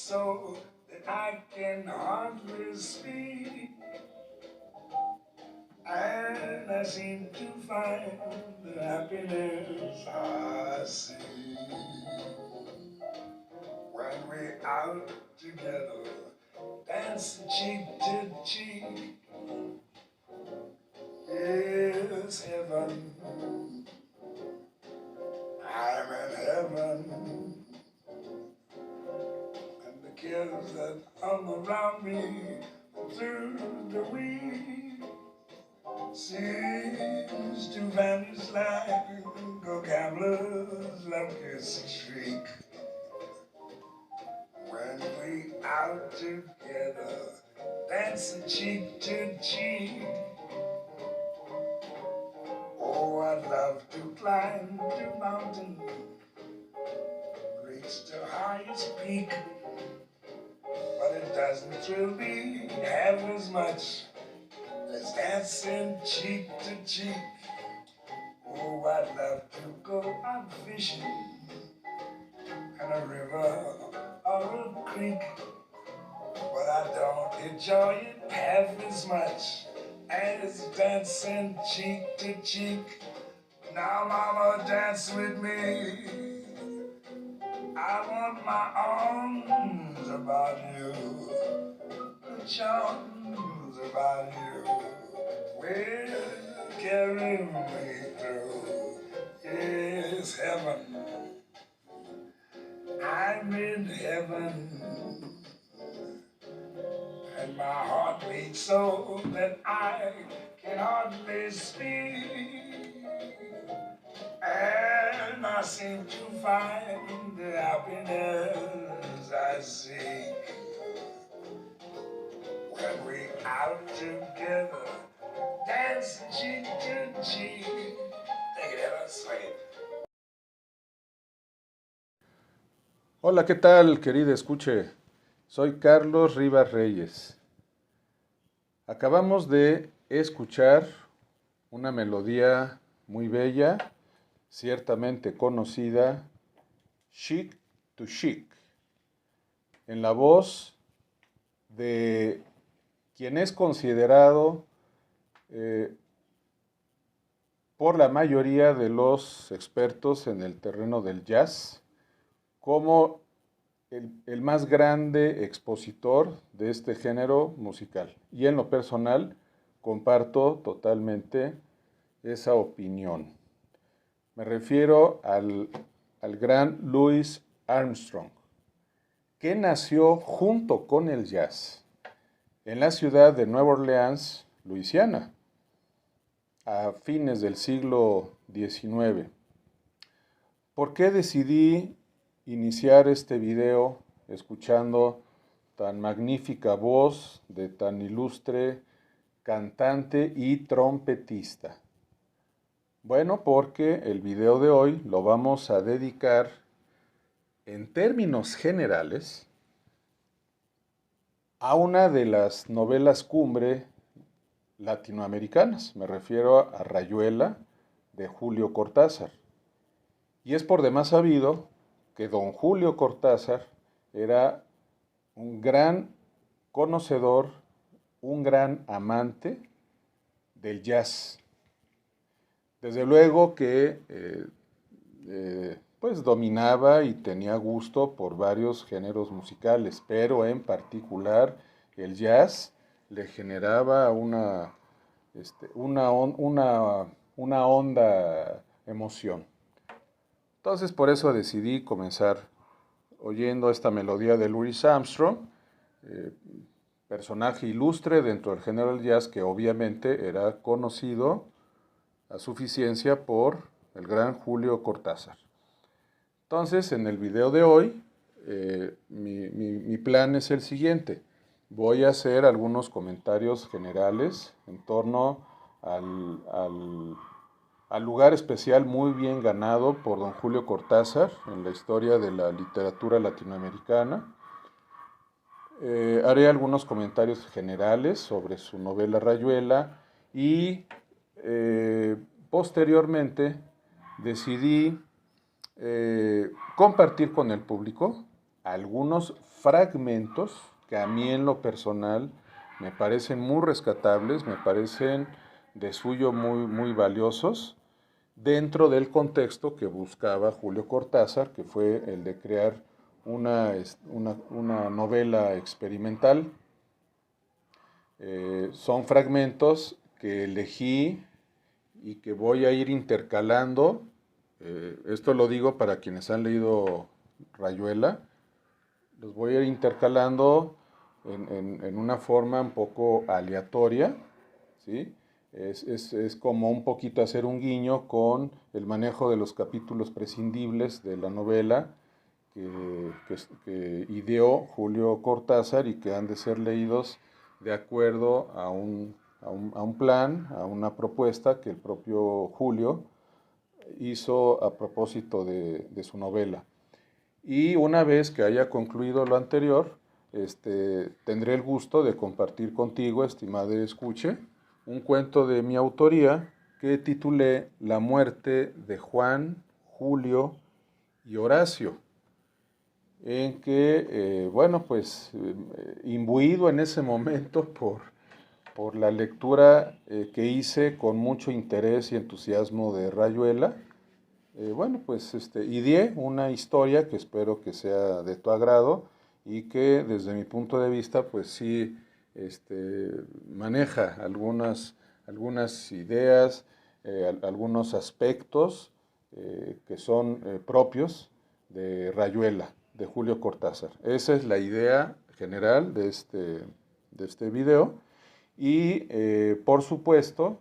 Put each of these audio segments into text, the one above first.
so that I can hardly speak, and I seem to find the happiness I see when we're out together, dancing cheek to cheek. It's heaven, I'm in heaven, and the kids that hung around me through the week seems to vanish like a gambler's lucky streak. When we out together, dancing cheek to cheek. Oh, I'd love to climb the mountain, reach the highest peak, but it doesn't thrill me half as much as dancing cheek to cheek. Oh, I'd love to go out fishing in a river or a creek, but I don't enjoy it half as much as dancing cheek to cheek. Now, mama, dance with me. I want my arms about you, the charms about you will carry me through. Yes, heaven, I'm in heaven, and my heart beats so that I can hardly speak, and I seem to find the happiness I seek when we out together, dance cheek to cheek. Take it out, swing it. Hola, ¿qué tal, querida escuche? Soy Carlos Rivas Reyes. Acabamos de escuchar una melodía muy bella, ciertamente conocida, Chic to Chic, en la voz de quien es considerado por la mayoría de los expertos en el terreno del jazz como el más grande expositor de este género musical. Y en lo personal, comparto totalmente esa opinión. Me refiero al gran Louis Armstrong, que nació junto con el jazz en la ciudad de Nueva Orleans, Luisiana, a fines del siglo XIX. ¿Por qué decidí iniciar este video escuchando tan magnífica voz de tan ilustre cantante y trompetista? Bueno, porque el video de hoy lo vamos a dedicar en términos generales a una de las novelas cumbre latinoamericanas. Me refiero a Rayuela de Julio Cortázar. Y es por demás sabido que don Julio Cortázar era un gran conocedor, un gran amante del jazz. Desde luego que pues dominaba y tenía gusto por varios géneros musicales, pero en particular el jazz le generaba una honda emoción. Entonces por eso decidí comenzar oyendo esta melodía de Louis Armstrong, personaje ilustre dentro del género del jazz que obviamente era conocido a suficiencia por el gran Julio Cortázar. Entonces en el video de hoy mi plan es el siguiente. Voy a hacer algunos comentarios generales en torno al lugar especial muy bien ganado por don Julio Cortázar en la historia de la literatura latinoamericana. Haré algunos comentarios generales sobre su novela Rayuela y posteriormente decidí compartir con el público algunos fragmentos que a mí en lo personal me parecen muy rescatables, me parecen de suyo muy valiosos, dentro del contexto que buscaba Julio Cortázar, que fue el de crear una novela experimental. Son fragmentos que elegí y que voy a ir intercalando. Esto lo digo para quienes han leído Rayuela. Los voy a ir intercalando en una forma un poco aleatoria, ¿sí? Es como un poquito hacer un guiño con el manejo de los capítulos prescindibles de la novela que ideó Julio Cortázar y que han de ser leídos de acuerdo a un plan, a una propuesta que el propio Julio hizo a propósito de su novela. Y una vez que haya concluido lo anterior, tendré el gusto de compartir contigo, estimado escuche, un cuento de mi autoría que titulé La muerte de Juan, Julio y Horacio, en que, imbuido en ese momento por la lectura que hice con mucho interés y entusiasmo de Rayuela, ideé una historia que espero que sea de tu agrado y que desde mi punto de vista, pues sí, maneja algunas ideas, algunos aspectos que son propios de Rayuela, de Julio Cortázar. Esa es la idea general de este video y, por supuesto,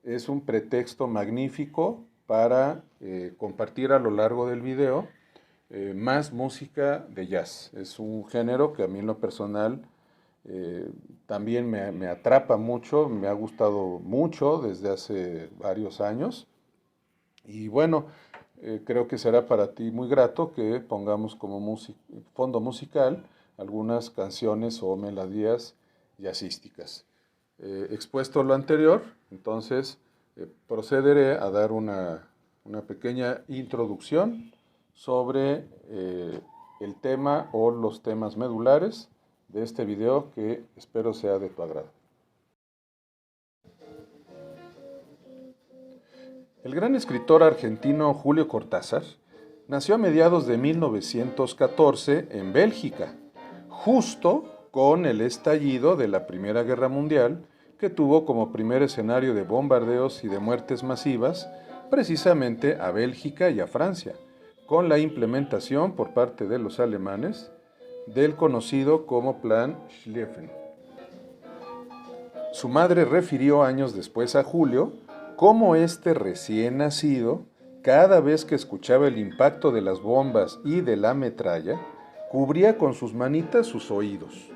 es un pretexto magnífico para compartir a lo largo del video más música de jazz. Es un género que a mí en lo personal también me atrapa mucho, me ha gustado mucho desde hace varios años. Y bueno, creo que será para ti muy grato que pongamos como fondo musical algunas canciones o melodías jazzísticas. Expuesto lo anterior, entonces procederé a dar una pequeña introducción sobre el tema o los temas medulares de este video que espero sea de tu agrado. El gran escritor argentino Julio Cortázar nació a mediados de 1914 en Bélgica, justo con el estallido de la Primera Guerra Mundial, que tuvo como primer escenario de bombardeos y de muertes masivas precisamente a Bélgica y a Francia, con la implementación por parte de los alemanes del conocido como Plan Schlieffen. Su madre refirió años después a Julio cómo este recién nacido, cada vez que escuchaba el impacto de las bombas y de la metralla, cubría con sus manitas sus oídos.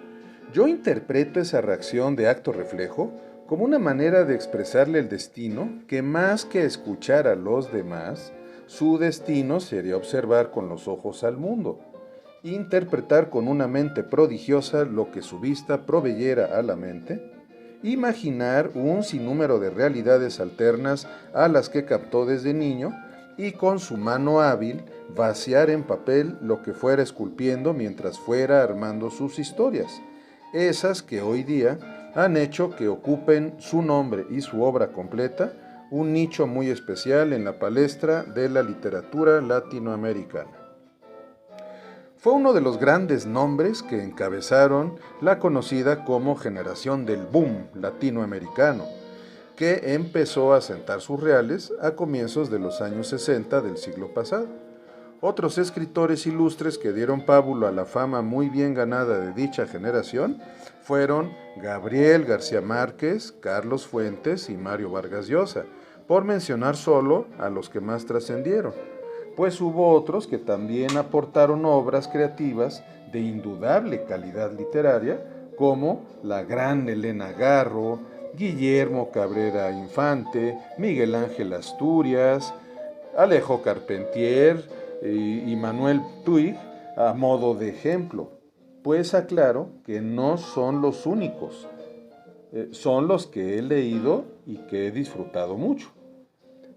Yo interpreto esa reacción de acto reflejo como una manera de expresarle el destino que más que escuchar a los demás, su destino sería observar con los ojos al mundo, interpretar con una mente prodigiosa lo que su vista proveyera a la mente, imaginar un sinnúmero de realidades alternas a las que captó desde niño y con su mano hábil vaciar en papel lo que fuera esculpiendo mientras fuera armando sus historias, esas que hoy día han hecho que ocupen su nombre y su obra completa un nicho muy especial en la palestra de la literatura latinoamericana. Fue uno de los grandes nombres que encabezaron la conocida como generación del boom latinoamericano, que empezó a sentar sus reales a comienzos de los años 60 del siglo pasado. Otros escritores ilustres que dieron pábulo a la fama muy bien ganada de dicha generación fueron Gabriel García Márquez, Carlos Fuentes y Mario Vargas Llosa, por mencionar solo a los que más trascendieron, pues hubo otros que también aportaron obras creativas de indudable calidad literaria, como la gran Elena Garro, Guillermo Cabrera Infante, Miguel Ángel Asturias, Alejo Carpentier y Manuel Puig, a modo de ejemplo. Pues aclaro que no son los únicos, son los que he leído y que he disfrutado mucho.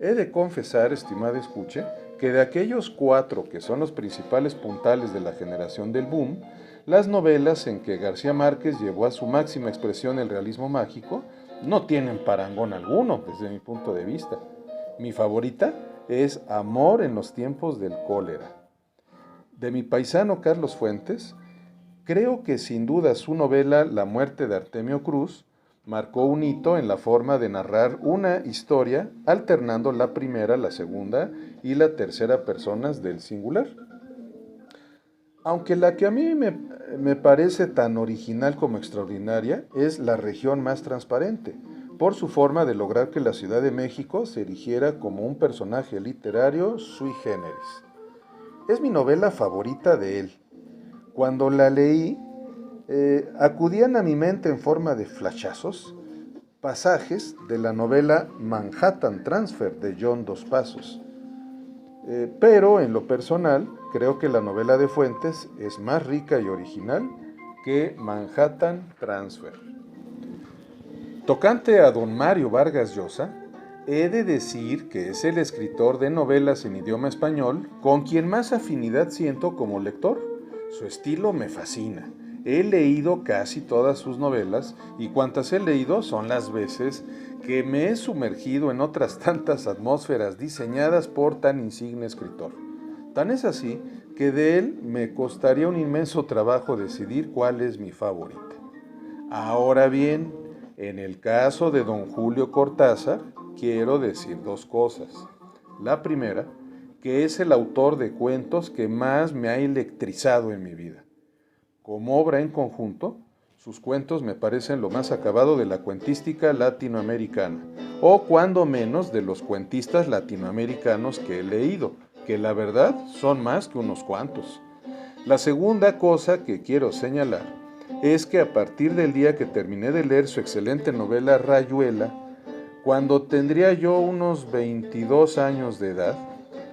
He de confesar, estimada escuche, que de aquellos 4 que son los principales puntales de la generación del boom, las novelas en que García Márquez llevó a su máxima expresión el realismo mágico no tienen parangón alguno desde mi punto de vista. Mi favorita es Amor en los tiempos del cólera. De mi paisano Carlos Fuentes, creo que sin duda su novela La muerte de Artemio Cruz marcó un hito en la forma de narrar una historia alternando la primera, la segunda y la tercera personas del singular. Aunque la que a mí me parece tan original como extraordinaria es La región más transparente, por su forma de lograr que la Ciudad de México se erigiera como un personaje literario sui generis. Es mi novela favorita de él. Cuando la leí, acudían a mi mente en forma de flashazos pasajes de la novela Manhattan Transfer de John Dos Passos. Pero en lo personal, creo que la novela de Fuentes es más rica y original que Manhattan Transfer. Tocante a don Mario Vargas Llosa, he de decir que es el escritor de novelas en idioma español con quien más afinidad siento como lector. Su estilo me fascina. He leído casi todas sus novelas y cuantas he leído son las veces que me he sumergido en otras tantas atmósferas diseñadas por tan insigne escritor. Tan es así que de él me costaría un inmenso trabajo decidir cuál es mi favorita. Ahora bien, en el caso de don Julio Cortázar, quiero decir 2 cosas. La primera, que es el autor de cuentos que más me ha electrizado en mi vida. Como obra en conjunto, sus cuentos me parecen lo más acabado de la cuentística latinoamericana, o cuando menos de los cuentistas latinoamericanos que he leído, que la verdad son más que unos cuantos. La segunda cosa que quiero señalar es que a partir del día que terminé de leer su excelente novela Rayuela, cuando tendría yo unos 22 años de edad,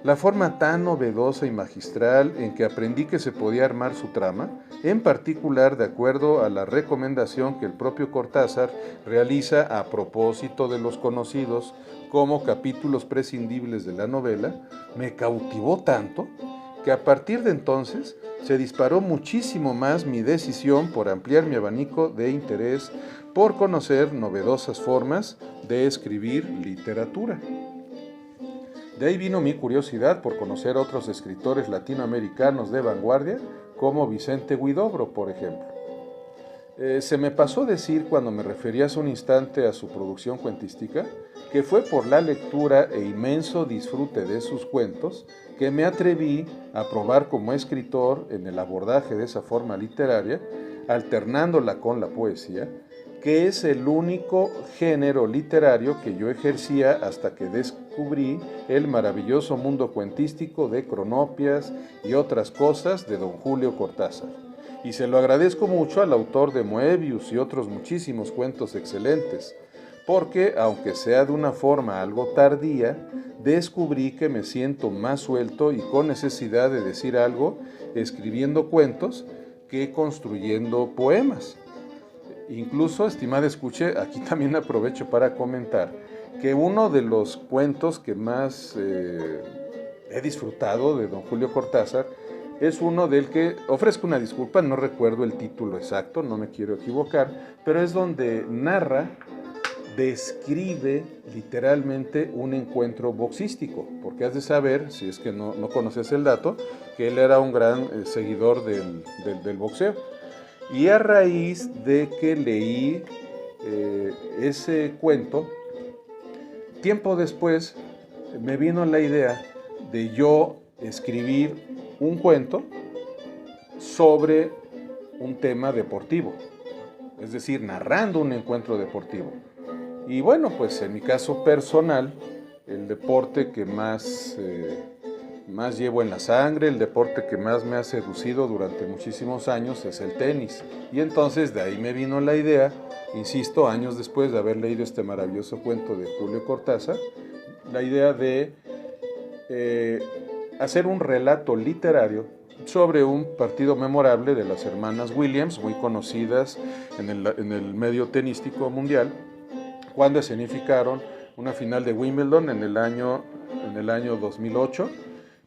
la forma tan novedosa y magistral en que aprendí que se podía armar su trama, en particular de acuerdo a la recomendación que el propio Cortázar realiza a propósito de los conocidos como capítulos prescindibles de la novela, me cautivó tanto que a partir de entonces se disparó muchísimo más mi decisión por ampliar mi abanico de interés por conocer novedosas formas de escribir literatura. De ahí vino mi curiosidad por conocer otros escritores latinoamericanos de vanguardia, como Vicente Huidobro, por ejemplo. Se me pasó decir cuando me refería hace un instante a su producción cuentística, que fue por la lectura e inmenso disfrute de sus cuentos que me atreví a probar como escritor en el abordaje de esa forma literaria, alternándola con la poesía, que es el único género literario que yo ejercía hasta que descubrí el maravilloso mundo cuentístico de Cronopias y otras cosas de don Julio Cortázar. Y se lo agradezco mucho al autor de Moebius y otros muchísimos cuentos excelentes, porque, aunque sea de una forma algo tardía, descubrí que me siento más suelto y con necesidad de decir algo escribiendo cuentos que construyendo poemas. Incluso, estimada escuche, aquí también aprovecho para comentar que uno de los cuentos que más he disfrutado de don Julio Cortázar es uno del que ofrezco una disculpa, no recuerdo el título exacto, no me quiero equivocar, pero es donde narra, describe literalmente un encuentro boxístico, porque has de saber, si es que no conoces el dato, que él era un gran seguidor del boxeo. Y a raíz de que leí ese cuento, tiempo después me vino la idea de yo escribir un cuento sobre un tema deportivo, es decir, narrando un encuentro deportivo. Y bueno, pues en mi caso personal, el deporte que más llevo en la sangre, el deporte que más me ha seducido durante muchísimos años es el tenis. Y entonces de ahí me vino la idea, insisto, años después de haber leído este maravilloso cuento de Julio Cortázar, la idea de hacer un relato literario sobre un partido memorable de las hermanas Williams, muy conocidas en el medio tenístico mundial, cuando escenificaron una final de Wimbledon en el año 2008,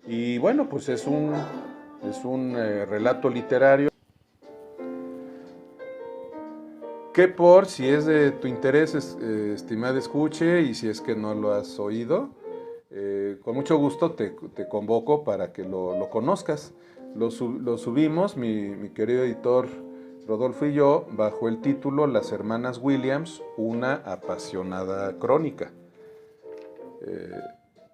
Y bueno, pues es un relato literario que por si es de tu interés, estimada escuche, y si es que no lo has oído, con mucho gusto te convoco para que lo conozcas. Lo subimos, mi querido editor Rodolfo y yo, bajo el título Las Hermanas Williams, una apasionada crónica.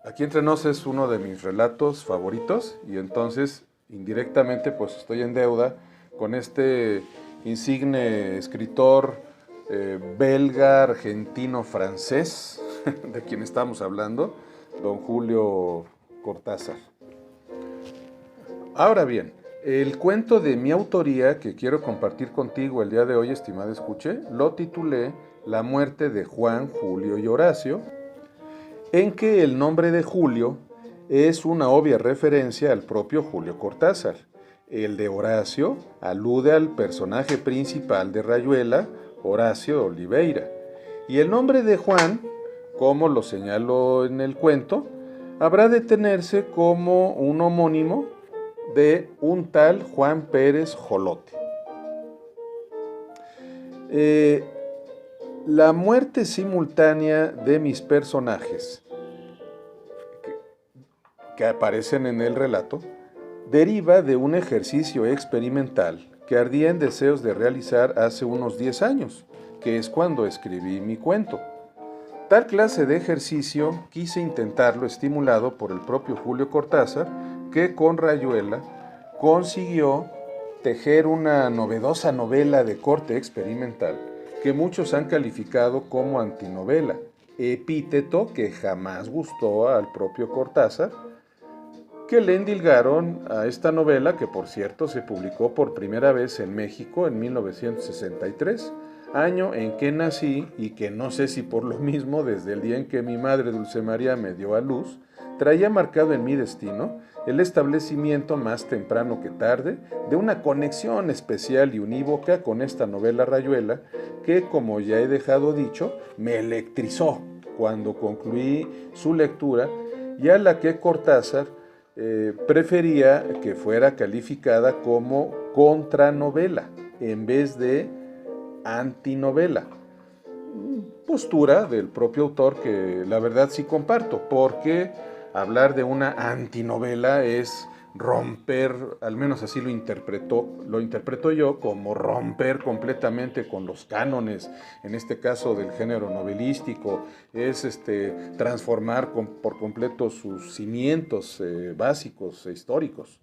Aquí entre nos es uno de mis relatos favoritos y entonces indirectamente pues estoy en deuda con este insigne escritor belga, argentino, francés, de quien estamos hablando, don Julio Cortázar. Ahora bien, el cuento de mi autoría que quiero compartir contigo el día de hoy, estimada escuche, lo titulé La muerte de Juan, Julio y Horacio, en que el nombre de Julio es una obvia referencia al propio Julio Cortázar. El de Horacio alude al personaje principal de Rayuela, Horacio de Oliveira. Y el nombre de Juan, como lo señalo en el cuento, habrá de tenerse como un homónimo de un tal Juan Pérez Jolote. La muerte simultánea de mis personajes que aparecen en el relato deriva de un ejercicio experimental que ardía en deseos de realizar hace unos 10 años, que es cuando escribí mi cuento. Tal clase de ejercicio quise intentarlo estimulado por el propio Julio Cortázar, que con Rayuela consiguió tejer una novedosa novela de corte experimental que muchos han calificado como antinovela, epíteto que jamás gustó al propio Cortázar, que le endilgaron a esta novela, que por cierto se publicó por primera vez en México en 1963, año en que nací y que no sé si por lo mismo desde el día en que mi madre Dulce María me dio a luz, traía marcado en mi destino el establecimiento más temprano que tarde de una conexión especial y unívoca con esta novela Rayuela que, como ya he dejado dicho, me electrizó cuando concluí su lectura y a la que Cortázar prefería que fuera calificada como contranovela en vez de antinovela. Postura del propio autor que la verdad sí comparto, porque hablar de una antinovela es romper, al menos así lo interpreto yo, como romper completamente con los cánones, en este caso del género novelístico, es transformar por completo sus cimientos básicos e históricos.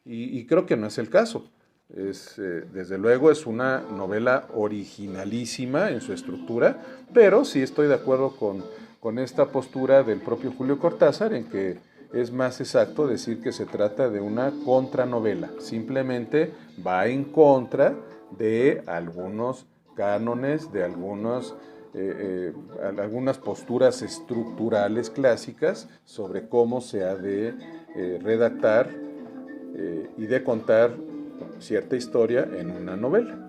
Y creo que no es el caso. Desde luego es una novela originalísima en su estructura, pero sí estoy de acuerdo con esta postura del propio Julio Cortázar en que es más exacto decir que se trata de una contranovela. Simplemente va en contra de algunos cánones, de algunas posturas estructurales clásicas sobre cómo se ha de redactar y de contar cierta historia en una novela.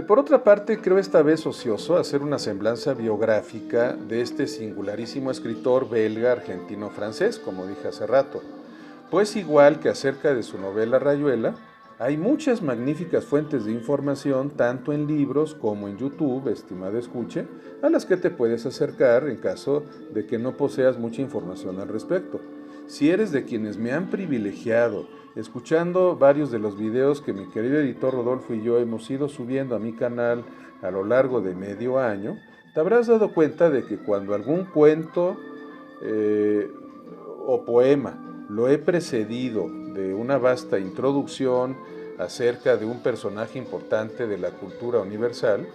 Por otra parte, creo esta vez ocioso hacer una semblanza biográfica de este singularísimo escritor belga, argentino, francés, como dije hace rato, pues igual que acerca de su novela Rayuela, hay muchas magníficas fuentes de información, tanto en libros como en YouTube, estimada escuche, a las que te puedes acercar en caso de que no poseas mucha información al respecto. Si eres de quienes me han privilegiado escuchando varios de los videos que mi querido editor Rodolfo y yo hemos ido subiendo a mi canal a lo largo de medio año, te habrás dado cuenta de que cuando algún cuento o poema lo he precedido de una vasta introducción acerca de un personaje importante de la cultura universal,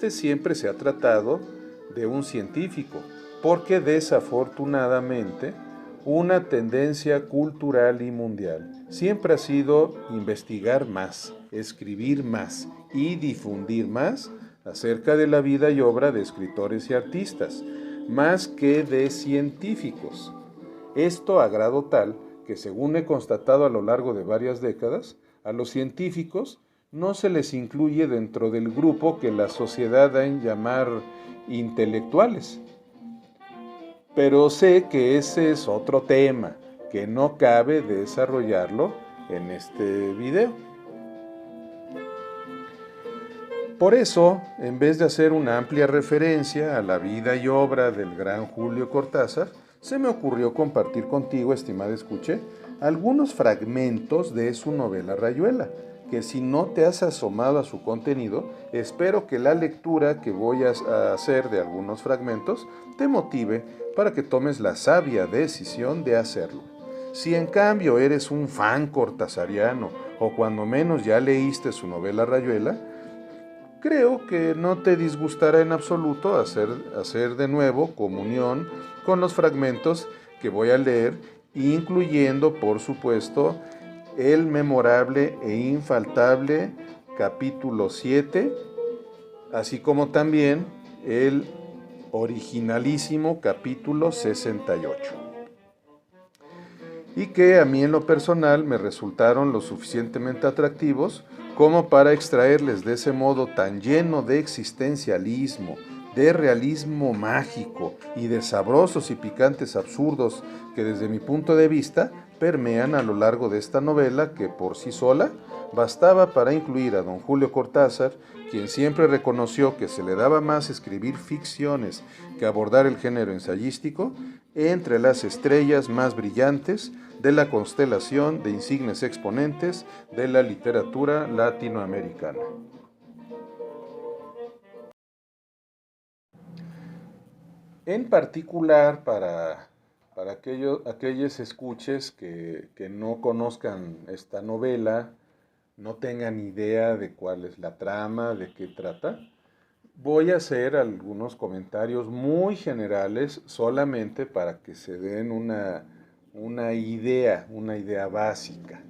siempre se ha tratado de un científico, porque desafortunadamente una tendencia cultural y mundial siempre ha sido investigar más, escribir más y difundir más acerca de la vida y obra de escritores y artistas, más que de científicos. Esto a grado tal que, según he constatado a lo largo de varias décadas, a los científicos no se les incluye dentro del grupo que la sociedad da en llamar intelectuales. Pero sé que ese es otro tema que no cabe desarrollarlo en este video. Por eso, en vez de hacer una amplia referencia a la vida y obra del gran Julio Cortázar, se me ocurrió compartir contigo, estimada escuche, algunos fragmentos de su novela Rayuela, que si no te has asomado a su contenido, espero que la lectura que voy a hacer de algunos fragmentos te motive para que tomes la sabia decisión de hacerlo. Si en cambio eres un fan cortazariano o cuando menos ya leíste su novela Rayuela, creo que no te disgustará en absoluto hacer de nuevo comunión con los fragmentos que voy a leer, incluyendo, por supuesto, el memorable e infaltable capítulo 7, así como también el originalísimo capítulo 68. Y que a mí en lo personal me resultaron lo suficientemente atractivos como para extraerles de ese modo tan lleno de existencialismo, de realismo mágico y de sabrosos y picantes absurdos que desde mi punto de vista permean a lo largo de esta novela que por sí sola bastaba para incluir a don Julio Cortázar, quien siempre reconoció que se le daba más escribir ficciones que abordar el género ensayístico, entre las estrellas más brillantes de la constelación de insignes exponentes de la literatura latinoamericana. En particular para aquellos escuches que no conozcan esta novela, no tengan idea de cuál es la trama, de qué trata, voy a hacer algunos comentarios muy generales solamente para que se den una idea básica.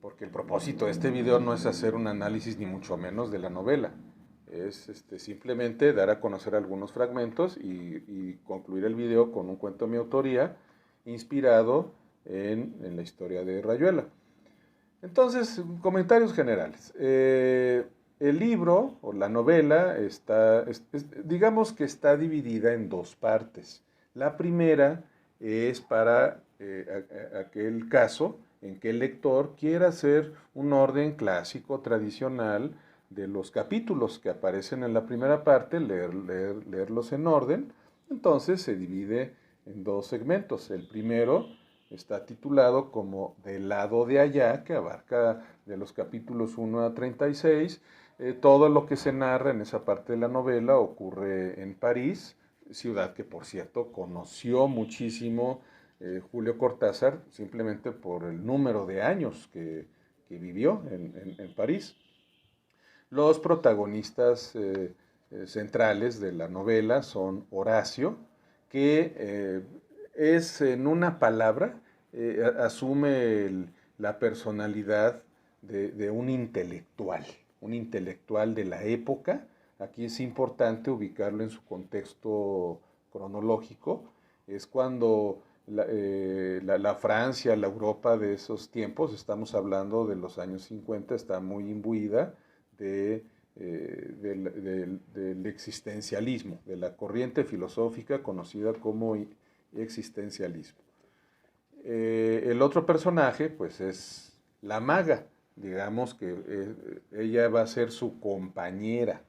Porque el propósito de este video no es hacer un análisis ni mucho menos de la novela. Es simplemente dar a conocer algunos fragmentos y concluir el video con un cuento de mi autoría inspirado en la historia de Rayuela. Entonces, comentarios generales. El libro o la novela digamos que está dividida en dos partes. La primera es para aquel caso en que el lector quiera hacer un orden clásico, tradicional, de los capítulos que aparecen en la primera parte, leerlos en orden. Entonces se divide en dos segmentos. El primero está titulado como Del lado de allá, que abarca de los capítulos 1 a 36. Todo lo que se narra en esa parte de la novela ocurre en París, ciudad que por cierto conoció muchísimo Julio Cortázar simplemente por el número de años que vivió en París. Los protagonistas centrales de la novela son Horacio, que es en una palabra, asume la personalidad de un intelectual de la época. Aquí es importante ubicarlo en su contexto cronológico. Es cuando la Francia, la Europa de esos tiempos, estamos hablando de los años 50, está muy imbuida del existencialismo, de la corriente filosófica conocida como existencialismo. El otro personaje, pues, es la maga. Digamos que ella va a ser su compañera.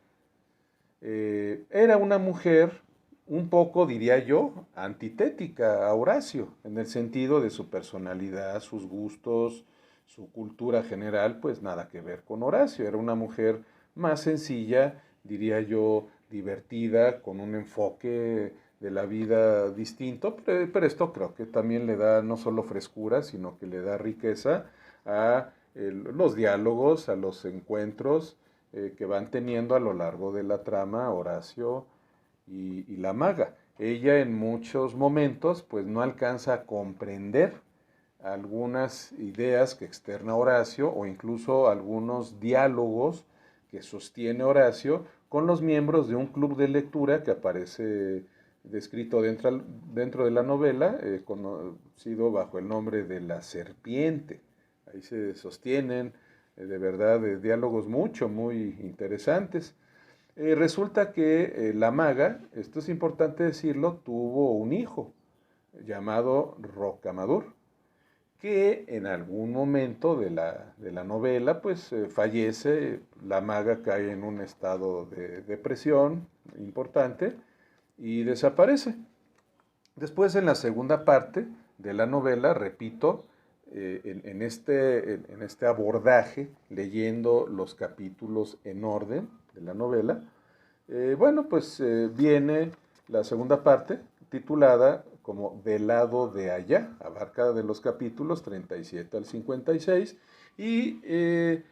Era una mujer un poco, diría yo, antitética a Horacio, en el sentido de su personalidad, sus gustos, su cultura general, pues nada que ver con Horacio. Era una mujer más sencilla, diría yo, divertida, con un enfoque de la vida distinto, pero esto creo que también le da no solo frescura, sino que le da riqueza a los diálogos, a los encuentros que van teniendo a lo largo de la trama Horacio y la maga. Ella en muchos momentos pues no alcanza a comprender algunas ideas que externa Horacio o incluso algunos diálogos que sostiene Horacio con los miembros de un club de lectura que aparece descrito dentro de la novela, conocido bajo el nombre de La Serpiente. Ahí se sostienen de verdad diálogos muy interesantes. Resulta que la maga, esto es importante decirlo, tuvo un hijo llamado Rocamadour, que en algún momento de la novela pues fallece, la maga cae en un estado de depresión importante y desaparece. Después en la segunda parte de la novela, repito, en este abordaje, leyendo los capítulos en orden de la novela, bueno, pues viene la segunda parte titulada como Del lado de allá, abarca de los capítulos 37 al 56 y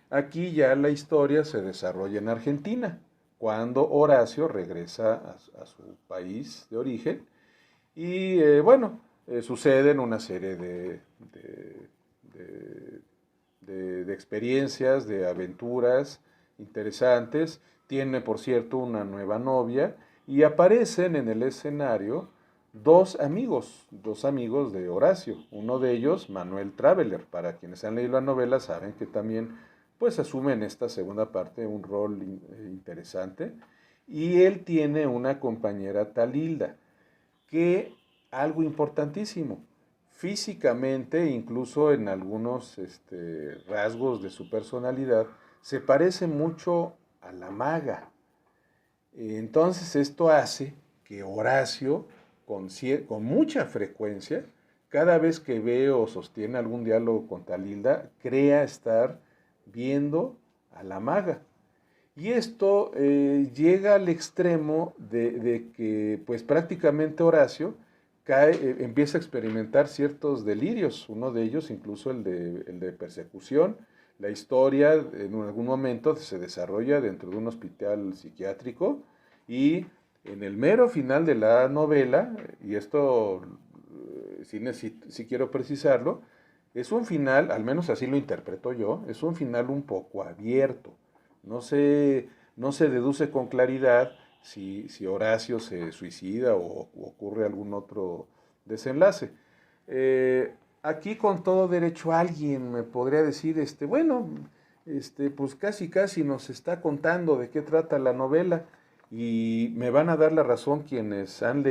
aquí ya la historia se desarrolla en Argentina, cuando Horacio regresa a su país de origen y bueno, suceden una serie de experiencias, de aventuras interesantes. Tiene, por cierto, una nueva novia y aparecen en el escenario dos amigos de Horacio. Uno de ellos, Manuel Traveler. Para quienes han leído la novela saben que también pues asume en esta segunda parte un rol interesante. Y él tiene una compañera Talilda, que algo importantísimo, físicamente, incluso en algunos rasgos de su personalidad, se parece mucho a la maga. Entonces esto hace que Horacio, con mucha frecuencia, cada vez que ve o sostiene algún diálogo con Talilda, crea estar viendo a la maga. Y esto llega al extremo de que pues prácticamente Horacio empieza a experimentar ciertos delirios, uno de ellos incluso el de persecución. La historia en algún momento se desarrolla dentro de un hospital psiquiátrico y en el mero final de la novela, y esto si quiero precisarlo, es un final, al menos así lo interpreto yo, es un final un poco abierto. No se, no se deduce con claridad si Horacio se suicida o ocurre algún otro desenlace. Aquí con todo derecho alguien me podría decir, bueno, pues casi casi nos está contando de qué trata la novela y me van a dar la razón quienes han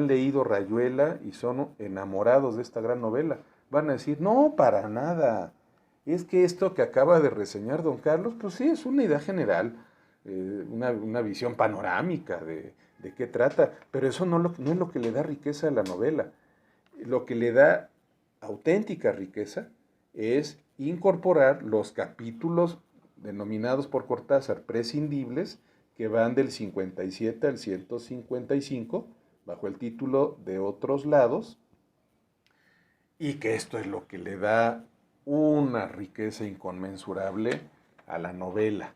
leído Rayuela y son enamorados de esta gran novela. Van a decir, no, para nada. Es que esto que acaba de reseñar don Carlos, pues sí, es una idea general, una visión panorámica de qué trata, pero eso no es lo que le da riqueza a la novela. Lo que le da auténtica riqueza es incorporar los capítulos denominados por Cortázar prescindibles, que van del 57 al 155, bajo el título de Otros lados, y que esto es lo que le da una riqueza inconmensurable a la novela.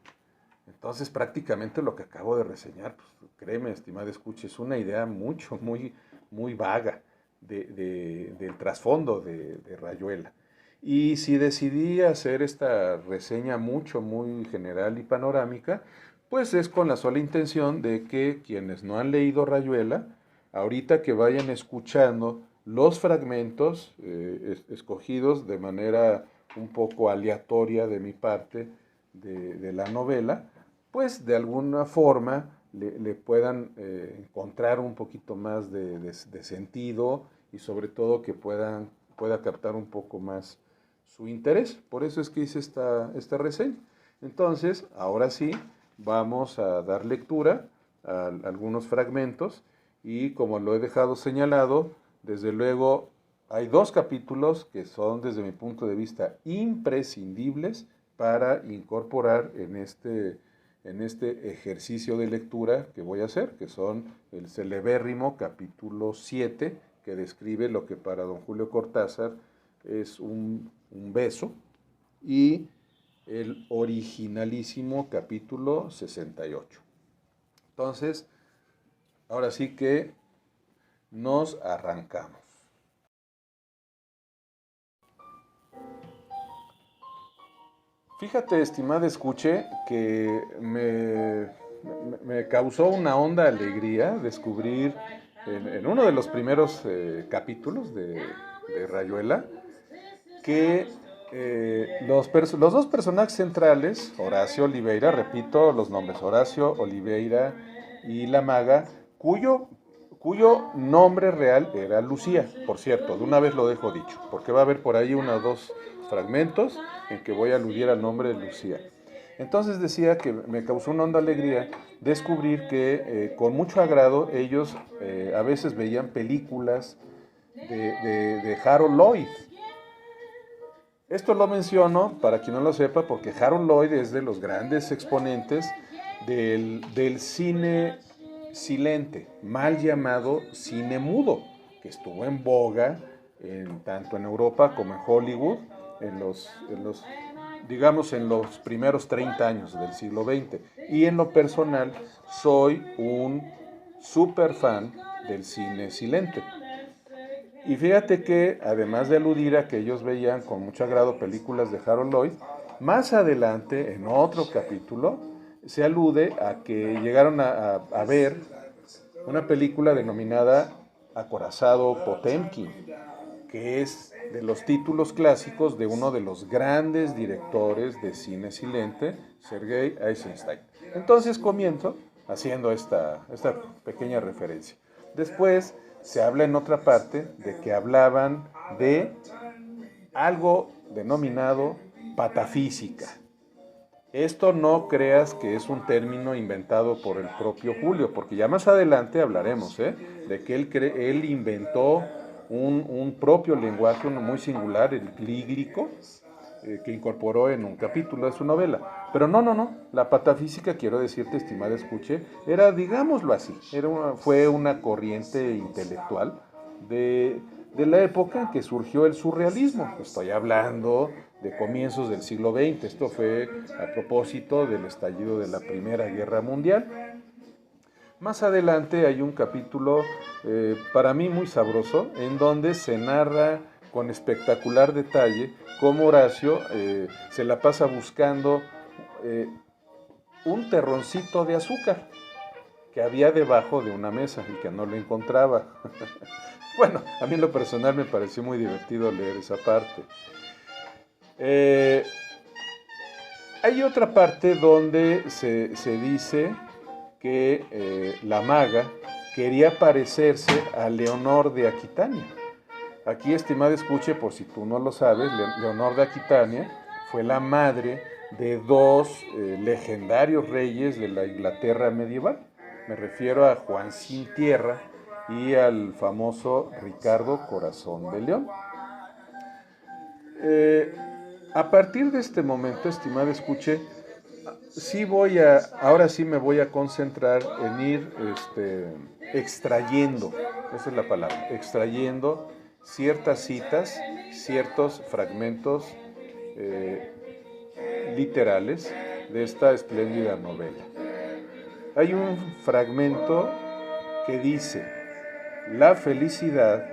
Entonces, prácticamente lo que acabo de reseñar, pues, créeme, estimada escucha, es una idea muy vaga del trasfondo de Rayuela. Y si decidí hacer esta reseña muy general y panorámica, pues es con la sola intención de que quienes no han leído Rayuela, ahorita que vayan escuchando los fragmentos escogidos de manera un poco aleatoria de mi parte de la novela, pues de alguna forma le puedan encontrar un poquito más de sentido y sobre todo que pueda captar un poco más su interés. Por eso es que hice esta reseña. Entonces, ahora sí, vamos a dar lectura a algunos fragmentos y como lo he dejado señalado, desde luego hay dos capítulos que son desde mi punto de vista imprescindibles para incorporar en este ejercicio de lectura que voy a hacer, que son el celebérrimo capítulo 7, que describe lo que para don Julio Cortázar es un beso, y el originalísimo capítulo 68. Entonces, ahora sí que nos arrancamos. Fíjate, estimada escuche, que me causó una honda alegría descubrir en uno de los primeros capítulos de Rayuela que los dos personajes centrales, Horacio Oliveira, repito los nombres, Horacio Oliveira y la maga, cuyo nombre real era Lucía, por cierto, de una vez lo dejo dicho, porque va a haber por ahí uno o dos fragmentos en que voy a aludir al nombre de Lucía. Entonces decía que me causó una honda alegría descubrir que con mucho agrado ellos a veces veían películas de Harold Lloyd. Esto lo menciono, para quien no lo sepa, porque Harold Lloyd es de los grandes exponentes del cine silente, mal llamado cine mudo, que estuvo en boga tanto en Europa como en Hollywood digamos, en los primeros 30 años del siglo XX. Y en lo personal, soy un super fan del cine silente. Y fíjate que, además de aludir a que ellos veían con mucho agrado películas de Harold Lloyd, más adelante, en otro capítulo, se alude a que llegaron a ver una película denominada Acorazado Potemkin, que es de los títulos clásicos de uno de los grandes directores de cine silente, Sergei Eisenstein. Entonces comienzo haciendo esta pequeña referencia. Después se habla en otra parte de que hablaban de algo denominado patafísica. Esto no creas que es un término inventado por el propio Julio, porque ya más adelante hablaremos de que él inventó un propio lenguaje muy singular, el glíglico, que incorporó en un capítulo de su novela. Pero no, la patafísica, quiero decirte, estimada escuche, era, digámoslo así, fue una corriente intelectual de la época en que surgió el surrealismo. Estoy hablando de comienzos del siglo XX, esto fue a propósito del estallido de la Primera Guerra Mundial. Más adelante hay un capítulo para mí muy sabroso en donde se narra con espectacular detalle cómo Horacio se la pasa buscando un terroncito de azúcar que había debajo de una mesa y que no lo encontraba. Bueno, a mí en lo personal me pareció muy divertido leer esa parte. Hay otra parte donde se dice que la maga quería parecerse a Leonor de Aquitania. Aquí, estimado escuche, por si tú no lo sabes, Leonor de Aquitania fue la madre de dos legendarios reyes de la Inglaterra medieval. Me refiero a Juan Sin Tierra y al famoso Ricardo Corazón de León. A partir de este momento, estimado escuche, ahora sí me voy a concentrar en ir extrayendo, esa es la palabra, extrayendo ciertas citas, ciertos fragmentos literales de esta espléndida novela. Hay un fragmento que dice: la felicidad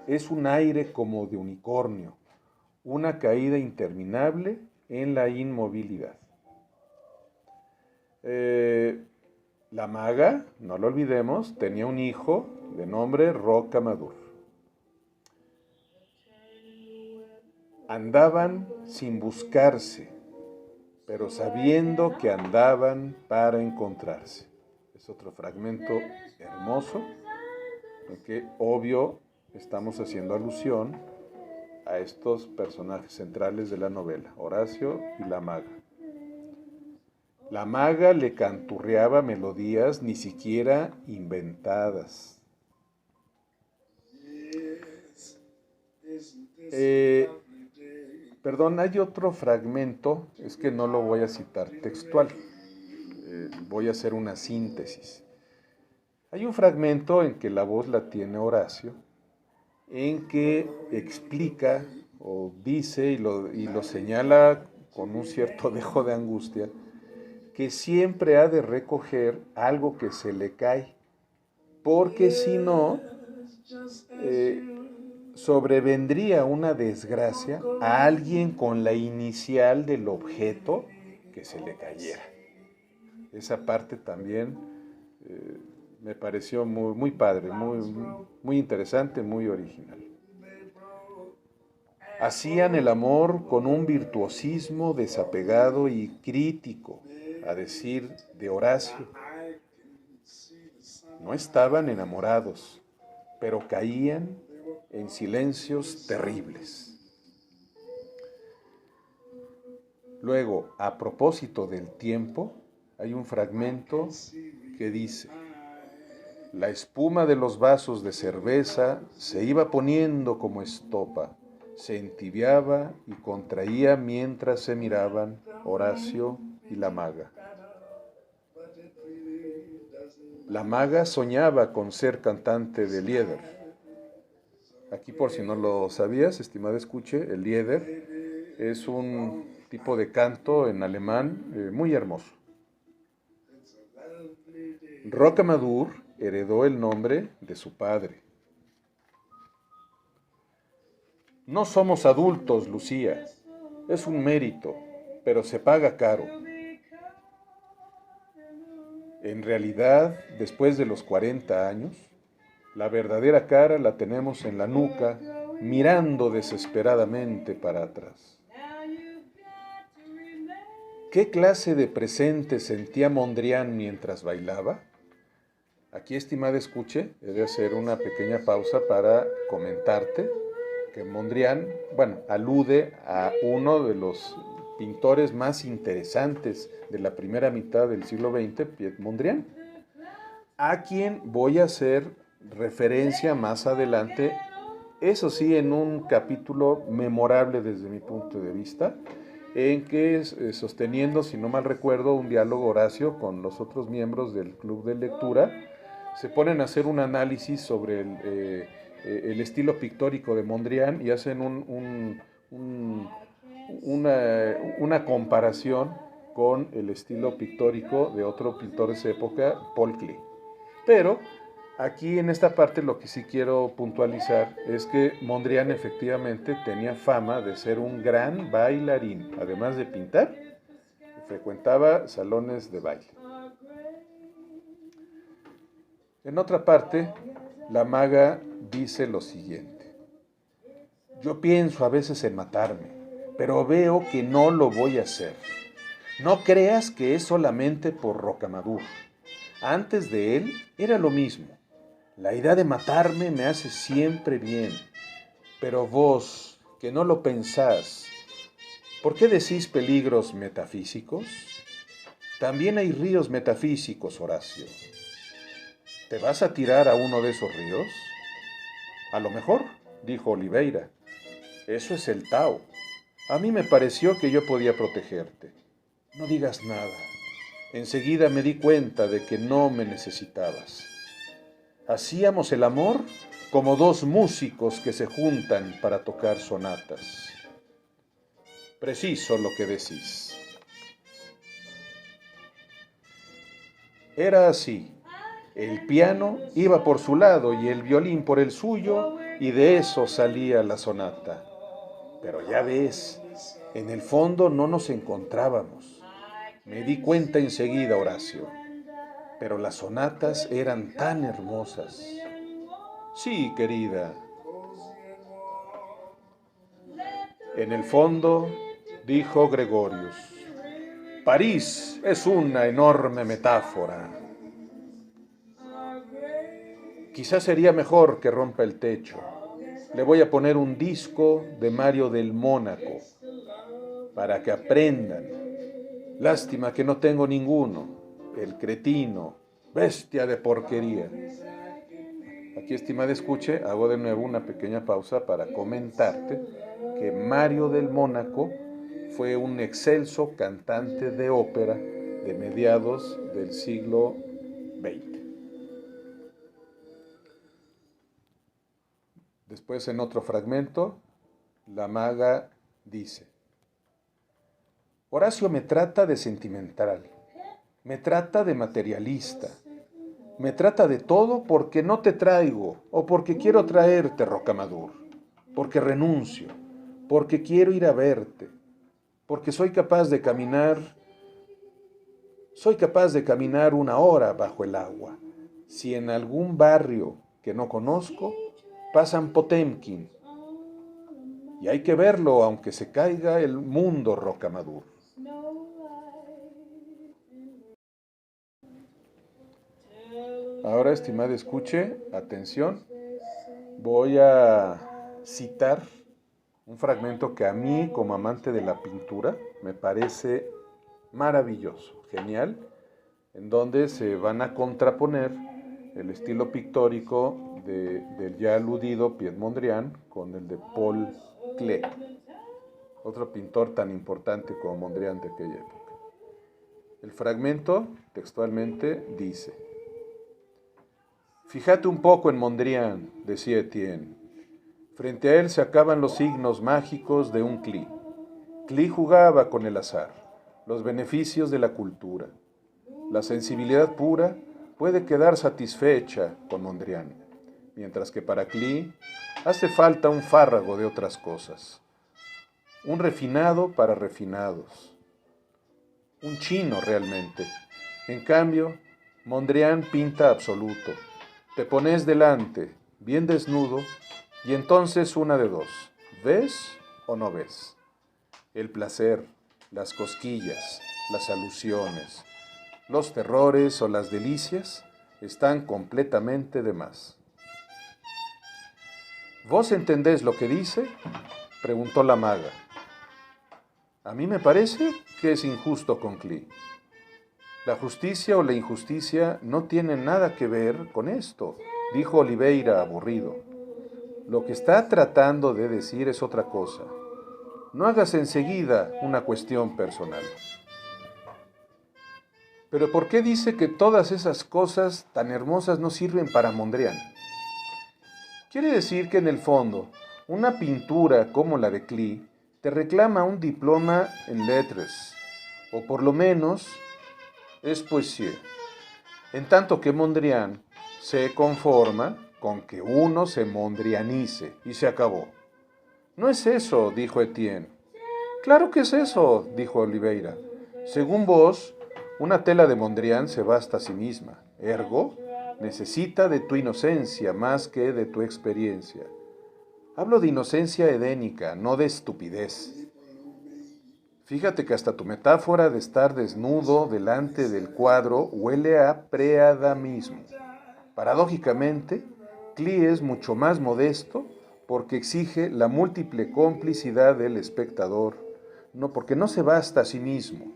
es un aire como de unicornio, una caída interminable en la inmovilidad. La maga, no lo olvidemos, tenía un hijo de nombre Rocamadour. Andaban sin buscarse, pero sabiendo que andaban para encontrarse. Es otro fragmento hermoso, en que, obvio, estamos haciendo alusión a estos personajes centrales de la novela, Horacio y la maga. La maga le canturreaba melodías ni siquiera inventadas. Perdón, hay otro fragmento, es que no lo voy a citar textual, voy a hacer una síntesis. Hay un fragmento en que la voz la tiene Horacio, en que explica o dice y lo señala con un cierto dejo de angustia, que siempre ha de recoger algo que se le cae, porque si no, sobrevendría una desgracia a alguien con la inicial del objeto que se le cayera. Esa parte también me pareció muy padre, muy interesante, muy original. Hacían el amor con un virtuosismo desapegado y crítico, a decir de Horacio. No estaban enamorados, pero caían en silencios terribles. Luego, a propósito del tiempo, hay un fragmento que dice: la espuma de los vasos de cerveza se iba poniendo como estopa, se entibiaba y contraía mientras se miraban Horacio y la maga. La maga soñaba con ser cantante de Lieder. Aquí, por si no lo sabías, estimado escuche, el Lieder es un tipo de canto en alemán muy hermoso. Rocamadour heredó el nombre de su padre. No somos adultos, Lucía. Es un mérito, pero se paga caro. En realidad, después de los 40 años, la verdadera cara la tenemos en la nuca, mirando desesperadamente para atrás. ¿Qué clase de presente sentía Mondrian mientras bailaba? Aquí, estimada escuche, he de hacer una pequeña pausa para comentarte que Mondrian, alude a uno de los pintores más interesantes de la primera mitad del siglo XX, Piet Mondrian, a quien voy a hacer referencia más adelante, eso sí, en un capítulo memorable desde mi punto de vista, en que sosteniendo, si no mal recuerdo, un diálogo Horacio con los otros miembros del club de lectura, se ponen a hacer un análisis sobre el estilo pictórico de Mondrian y hacen una comparación con el estilo pictórico de otro pintor de esa época, Paul Klee. Pero aquí en esta parte lo que sí quiero puntualizar es que Mondrian efectivamente tenía fama de ser un gran bailarín. Además de pintar, frecuentaba salones de baile. En otra parte, la maga dice lo siguiente: yo pienso a veces en matarme, pero veo que no lo voy a hacer. No creas que es solamente por Rocamadour. Antes de él era lo mismo. La idea de matarme me hace siempre bien. Pero vos, que no lo pensás, ¿por qué decís peligros metafísicos? También hay ríos metafísicos, Horacio. ¿Te vas a tirar a uno de esos ríos? A lo mejor, dijo Oliveira. Eso es el Tao. A mí me pareció que yo podía protegerte. No digas nada. Enseguida me di cuenta de que no me necesitabas. Hacíamos el amor como dos músicos que se juntan para tocar sonatas. Preciso lo que decís. Era así. El piano iba por su lado y el violín por el suyo, y de eso salía la sonata. Pero ya ves, en el fondo no nos encontrábamos. Me di cuenta enseguida, Horacio. Pero las sonatas eran tan hermosas. Sí, querida. En el fondo, dijo Gregorius, París es una enorme metáfora. Quizás sería mejor que rompa el techo. Le voy a poner un disco de Mario del Mónaco para que aprendan. Lástima que no tengo ninguno. El cretino, bestia de porquería. Aquí, estimada escuche, hago de nuevo una pequeña pausa para comentarte que Mario del Mónaco fue un excelso cantante de ópera de mediados del siglo XX. Después, en otro fragmento, la maga dice: Horacio me trata de sentimental, me trata de materialista, me trata de todo porque no te traigo o porque quiero traerte, Rocamadour, porque renuncio, porque quiero ir a verte, porque soy capaz de caminar 1 hora bajo el agua. Si en algún barrio que no conozco pasan Potemkin y hay que verlo aunque se caiga el mundo Rocamadour. Ahora, estimada, escuche, atención, voy a citar un fragmento que a mí, como amante de la pintura, me parece maravilloso, genial, en donde se van a contraponer el estilo pictórico del ya aludido Piet Mondrian con el de Paul Klee, otro pintor tan importante como Mondrian de aquella época. El fragmento textualmente dice: fíjate un poco en Mondrian, decía Etienne. Frente a él se acaban los signos mágicos de un Klee. Klee jugaba con el azar, los beneficios de la cultura. La sensibilidad pura puede quedar satisfecha con Mondrian, mientras que para Klee hace falta un fárrago de otras cosas. Un refinado para refinados. Un chino realmente. En cambio, Mondrian pinta absoluto. Te pones delante, bien desnudo, y entonces una de dos: ¿ves o no ves? El placer, las cosquillas, las alusiones, los terrores o las delicias están completamente de más. ¿Vos entendés lo que dice?, preguntó la maga. A mí me parece que es injusto con Klee. La justicia o la injusticia no tienen nada que ver con esto, dijo Oliveira aburrido. Lo que está tratando de decir es otra cosa. No hagas enseguida una cuestión personal. Pero ¿por qué dice que todas esas cosas tan hermosas no sirven para Mondrian? Quiere decir que en el fondo, una pintura como la de Klee te reclama un diploma en lettres, o por lo menos es poesía, en tanto que Mondrian se conforma con que uno se mondrianice y se acabó. No es eso, dijo Etienne. Claro que es eso, dijo Oliveira. Según vos, una tela de Mondrian se basta a sí misma. Ergo, necesita de tu inocencia más que de tu experiencia. Hablo de inocencia edénica, no de estupidez. Fíjate que hasta tu metáfora de estar desnudo delante del cuadro huele a preadamismo. Paradójicamente, Klee es mucho más modesto porque exige la múltiple complicidad del espectador, no porque no se basta a sí mismo.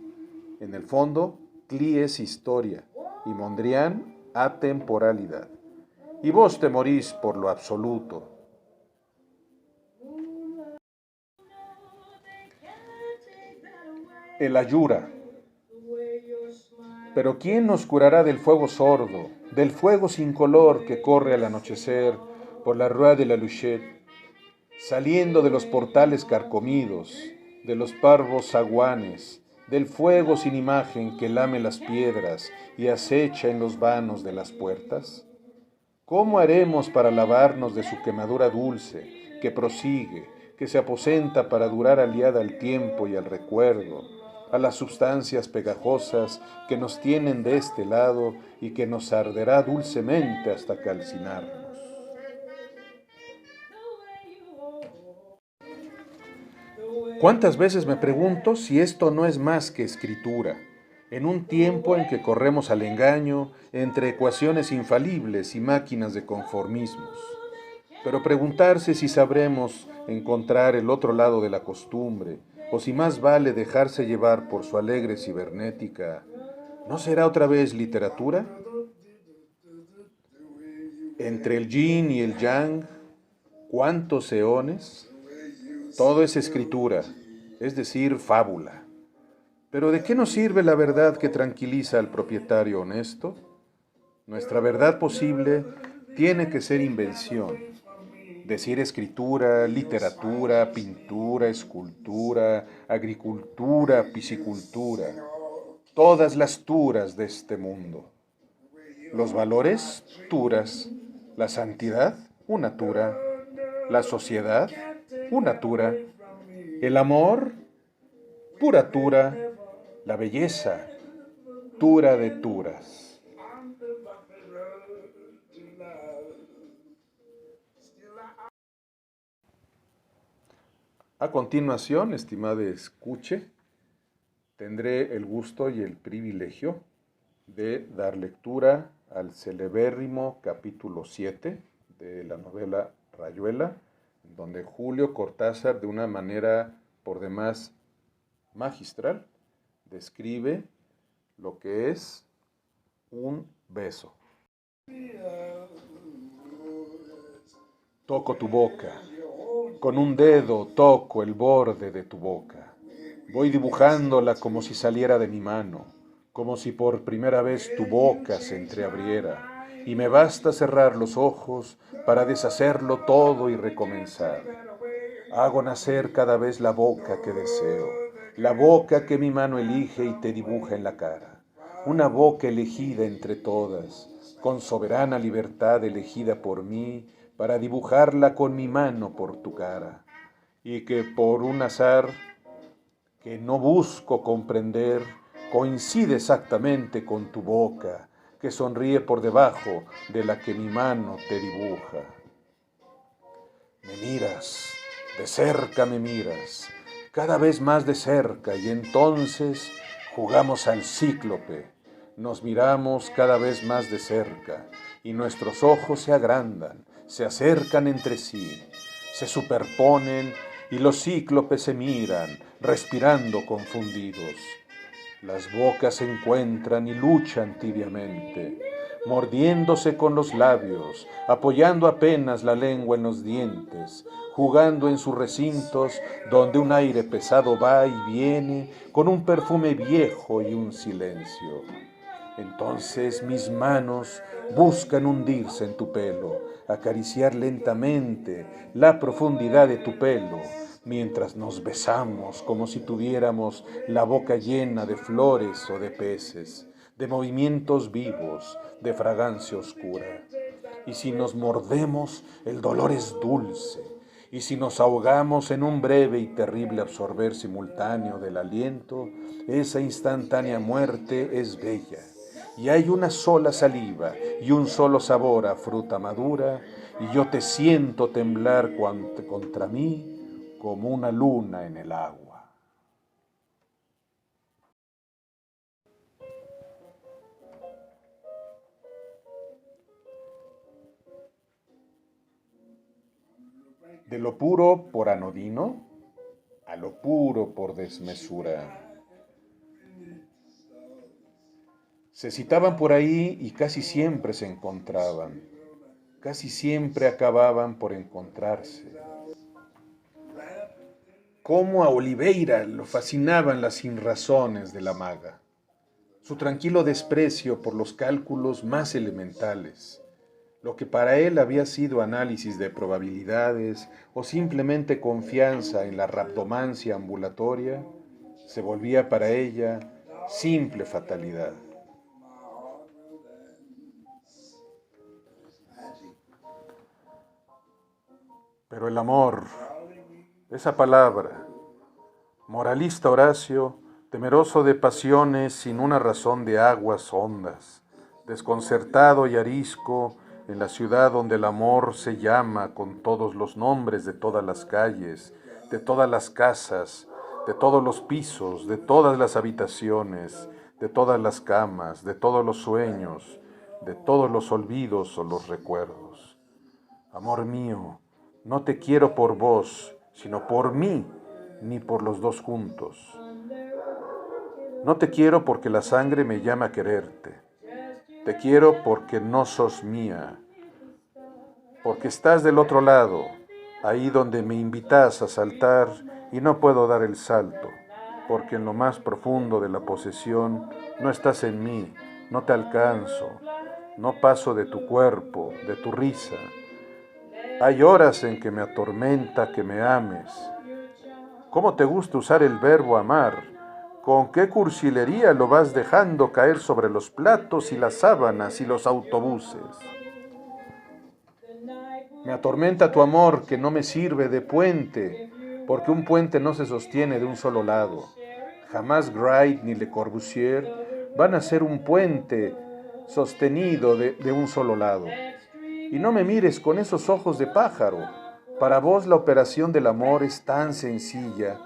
En el fondo, Klee es historia y Mondrian atemporalidad. Y vos te morís por lo absoluto. El Ayura. Pero ¿quién nos curará del fuego sordo, del fuego sin color que corre al anochecer por la Rue de la Luchette, saliendo de los portales carcomidos, de los parvos zaguanes, del fuego sin imagen que lame las piedras y acecha en los vanos de las puertas? ¿Cómo haremos para lavarnos de su quemadura dulce, que prosigue, que se aposenta para durar aliada al tiempo y al recuerdo, a las sustancias pegajosas que nos tienen de este lado y que nos arderá dulcemente hasta calcinarnos? ¿Cuántas veces me pregunto si esto no es más que escritura, en un tiempo en que corremos al engaño entre ecuaciones infalibles y máquinas de conformismos? Pero preguntarse si sabremos encontrar el otro lado de la costumbre, o si más vale dejarse llevar por su alegre cibernética, ¿no será otra vez literatura? Entre el yin y el yang, ¿cuántos eones? Todo es escritura, es decir, fábula. Pero ¿de qué nos sirve la verdad que tranquiliza al propietario honesto? Nuestra verdad posible tiene que ser invención. Decir escritura, literatura, pintura, escultura, agricultura, piscicultura, todas las turas de este mundo. Los valores, turas. La santidad, una tura. La sociedad, una tura. El amor, pura tura. La belleza, tura de turas. A continuación, estimada escuche, tendré el gusto y el privilegio de dar lectura al celebérrimo capítulo 7 de la novela Rayuela, donde Julio Cortázar, de una manera por demás magistral, describe lo que es un beso. Toco tu boca, con un dedo toco el borde de tu boca. Voy dibujándola como si saliera de mi mano, como si por primera vez tu boca se entreabriera, y me basta cerrar los ojos para deshacerlo todo y recomenzar. Hago nacer cada vez la boca que deseo, la boca que mi mano elige y te dibuja en la cara. Una boca elegida entre todas, con soberana libertad elegida por mí, para dibujarla con mi mano por tu cara. Y que por un azar que no busco comprender, coincide exactamente con tu boca, que sonríe por debajo de la que mi mano te dibuja. Me miras, de cerca me miras, cada vez más de cerca, y entonces jugamos al cíclope. Nos miramos cada vez más de cerca, y nuestros ojos se agrandan, se acercan entre sí, se superponen, y los cíclopes se miran, respirando confundidos. Las bocas se encuentran y luchan tibiamente, mordiéndose con los labios, apoyando apenas la lengua en los dientes, jugando en sus recintos donde un aire pesado va y viene con un perfume viejo y un silencio. Entonces mis manos buscan hundirse en tu pelo, acariciar lentamente la profundidad de tu pelo, mientras nos besamos como si tuviéramos la boca llena de flores o de peces, de movimientos vivos, de fragancia oscura. Y si nos mordemos, el dolor es dulce, y si nos ahogamos en un breve y terrible absorber simultáneo del aliento, esa instantánea muerte es bella. Y hay una sola saliva y un solo sabor a fruta madura, y yo te siento temblar contra mí como una luna en el agua. De lo puro por anodino a lo puro por desmesura. Se citaban por ahí y casi siempre se encontraban, casi siempre acababan por encontrarse. Cómo a Oliveira lo fascinaban las sinrazones de la maga, su tranquilo desprecio por los cálculos más elementales, lo que para él había sido análisis de probabilidades o simplemente confianza en la rabdomancia ambulatoria, se volvía para ella simple fatalidad. Pero el amor, esa palabra, moralista Horacio, temeroso de pasiones sin una razón de aguas hondas, desconcertado y arisco en la ciudad donde el amor se llama con todos los nombres de todas las calles, de todas las casas, de todos los pisos, de todas las habitaciones, de todas las camas, de todos los sueños, de todos los olvidos o los recuerdos. Amor mío, no te quiero por vos, sino por mí, ni por los dos juntos. No te quiero porque la sangre me llama a quererte. Te quiero porque no sos mía, porque estás del otro lado, ahí donde me invitas a saltar y no puedo dar el salto, porque en lo más profundo de la posesión no estás en mí, no te alcanzo, no paso de tu cuerpo, de tu risa. Hay horas en que me atormenta que me ames. ¿Cómo te gusta usar el verbo amar? ¿Con qué cursilería lo vas dejando caer sobre los platos y las sábanas y los autobuses? Me atormenta tu amor que no me sirve de puente, porque un puente no se sostiene de un solo lado. Jamás Wright ni Le Corbusier van a ser un puente sostenido de un solo lado. Y no me mires con esos ojos de pájaro, Para vos la operación del amor es tan sencilla.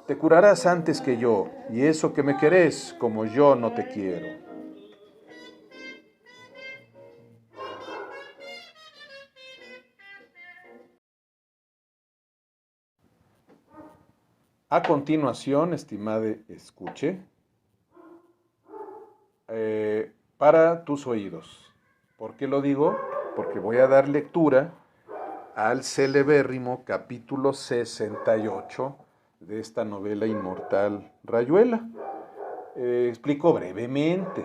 Te curarás antes que yo, y eso que me querés como yo no te quiero. A continuación, estimada escuche, para tus oídos. ¿Por qué lo digo? Porque voy a dar lectura al celebérrimo capítulo 68 de esta novela inmortal Rayuela. Explico brevemente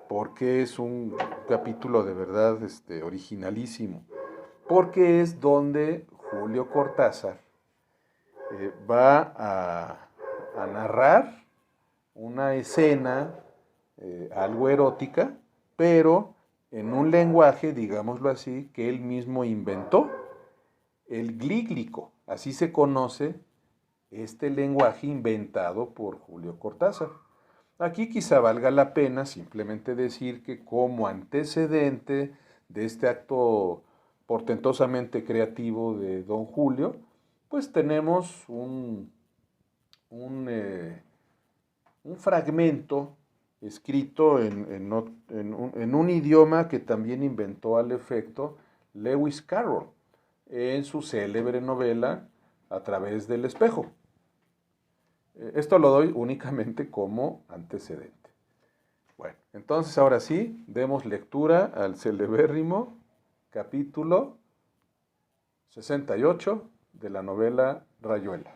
porque es un capítulo de verdad originalísimo. Porque es donde Julio Cortázar va a narrar una escena algo erótica, pero en un lenguaje, digámoslo así, que él mismo inventó, el glíglico. Así se conoce este lenguaje inventado por Julio Cortázar. Aquí quizá valga la pena simplemente decir que como antecedente de este acto portentosamente creativo de don Julio, pues tenemos un fragmento escrito en un idioma que también inventó al efecto Lewis Carroll en su célebre novela A través del espejo. Esto lo doy únicamente como antecedente. Bueno, entonces ahora sí, demos lectura al celebérrimo capítulo 68 de la novela Rayuela.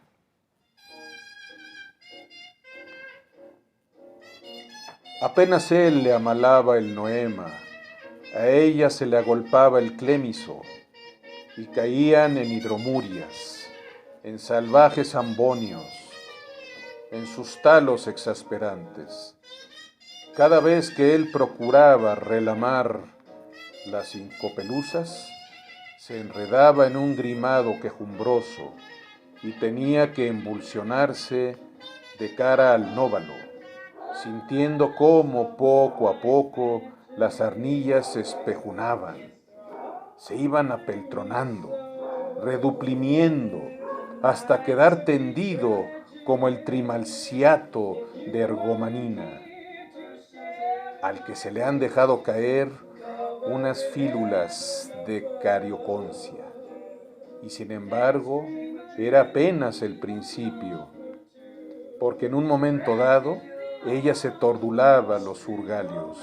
Apenas él le amalaba el noema, a ella se le agolpaba el clémiso, y caían en hidromurias, en salvajes ambonios, en sus talos exasperantes. Cada vez que él procuraba relamar las cincopelusas, se enredaba en un grimado quejumbroso y tenía que embulsionarse de cara al nóvalo, sintiendo cómo poco a poco las arnillas se espejunaban, se iban apeltronando, reduplimiendo, hasta quedar tendido como el trimalciato de ergomanina, al que se le han dejado caer unas fílulas de carioconcia. Y sin embargo, era apenas el principio, porque en un momento dado, ella se tordulaba los urgalios,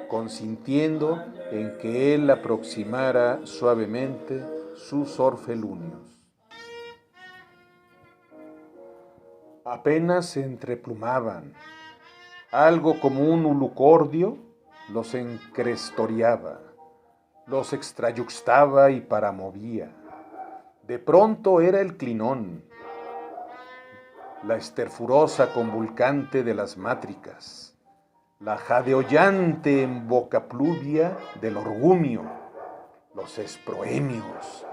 consintiendo en que él aproximara suavemente sus orfelunios. Apenas se entreplumaban, algo como un ulucordio los encrestoreaba, los extrayuxtaba y paramovía. De pronto era el clinón, la esterfurosa convulcante de las mátricas, la jadeollante embocapluvia del orgumio, los esproemios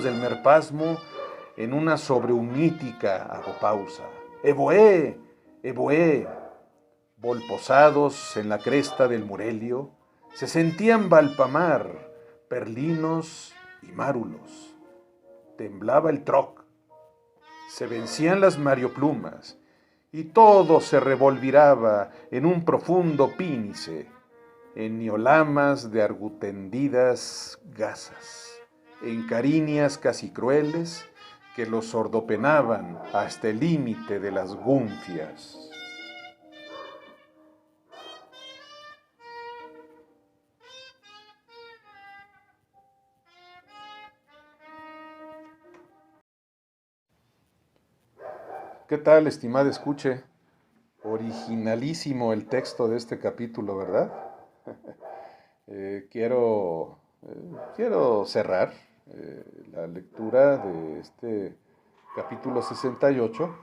del merpasmo en una sobrehumítica agopausa. ¡Evoé! ¡Evoé! Volposados en la cresta del Murelio, se sentían valpamar, perlinos y márulos. Temblaba el troc, se vencían las marioplumas, y todo se revolviraba en un profundo pínice, en niolamas de argutendidas gasas, en cariñas casi crueles que los sordopenaban hasta el límite de las gunfias. ¿Qué tal, estimada escuche? Originalísimo el texto de este capítulo, ¿verdad? Quiero cerrar la lectura de este capítulo 68,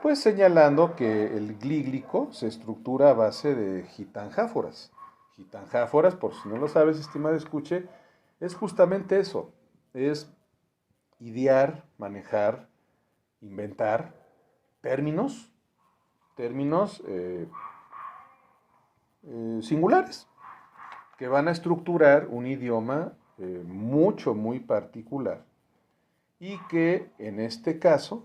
pues señalando que el glíglico se estructura a base de gitanjáforas. Gitanjáforas, por si no lo sabes, estimada escuche, es justamente eso, es idear, manejar, inventar términos singulares que van a estructurar un idioma muy particular y que en este caso,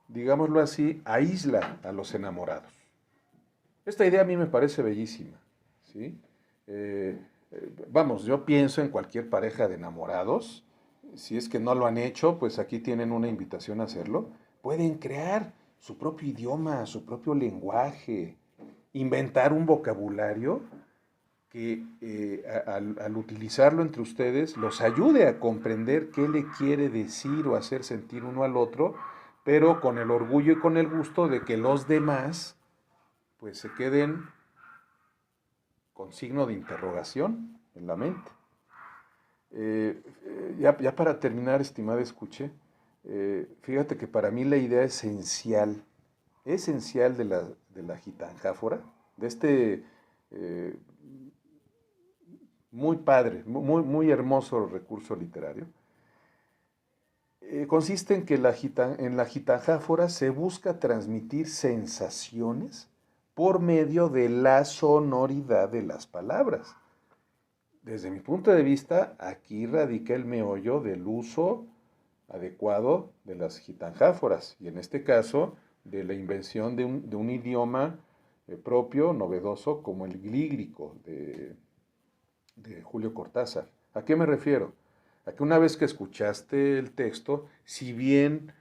digámoslo así, aísla a los enamorados. Esta idea a mí me parece bellísima, ¿sí? Vamos, yo pienso en cualquier pareja de enamorados, si es que no lo han hecho, pues aquí tienen una invitación a hacerlo. Pueden crear su propio idioma, su propio lenguaje, inventar un vocabulario que al utilizarlo entre ustedes los ayude a comprender qué le quiere decir o hacer sentir uno al otro, pero con el orgullo y con el gusto de que los demás pues se queden con signo de interrogación en la mente. Ya para terminar, estimada escuche, fíjate que para mí la idea esencial de la gitanjáfora, de este eh, muy padre, muy hermoso recurso literario, consiste en que en la gitanjáfora se busca transmitir sensaciones por medio de la sonoridad de las palabras. Desde mi punto de vista, aquí radica el meollo del uso adecuado de las gitanjáforas y en este caso de la invención de un idioma propio, novedoso, como el glíglico de Julio Cortázar. ¿A qué me refiero? A que una vez que escuchaste el texto, si bien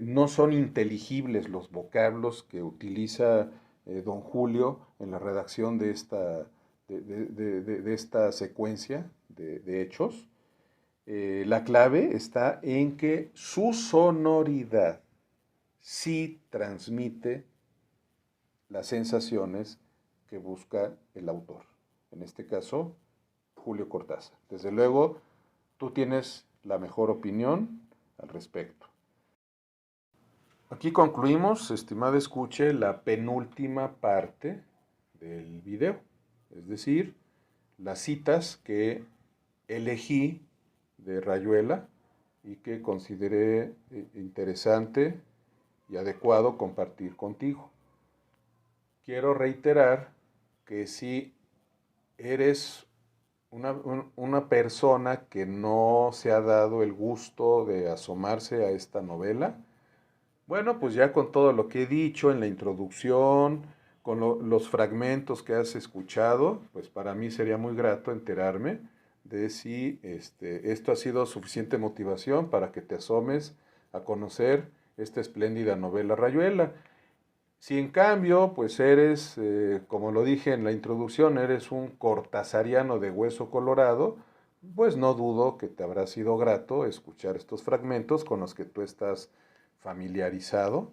no son inteligibles los vocablos que utiliza don Julio en la redacción de esta secuencia de hechos, la clave está en que su sonoridad sí transmite las sensaciones que busca el autor. En este caso, Julio Cortázar. Desde luego, tú tienes la mejor opinión al respecto. Aquí concluimos, estimada escuche, la penúltima parte del video, es decir, las citas que elegí de Rayuela y que consideré interesante y adecuado compartir contigo. Quiero reiterar que si eres una persona que no se ha dado el gusto de asomarse a esta novela, bueno, pues ya con todo lo que he dicho en la introducción, con los fragmentos que has escuchado, pues para mí sería muy grato enterarme de si esto ha sido suficiente motivación para que te asomes a conocer esta espléndida novela Rayuela. Si en cambio, pues eres, como lo dije en la introducción, eres un cortasariano de hueso colorado, pues no dudo que te habrá sido grato escuchar estos fragmentos con los que tú estás familiarizado,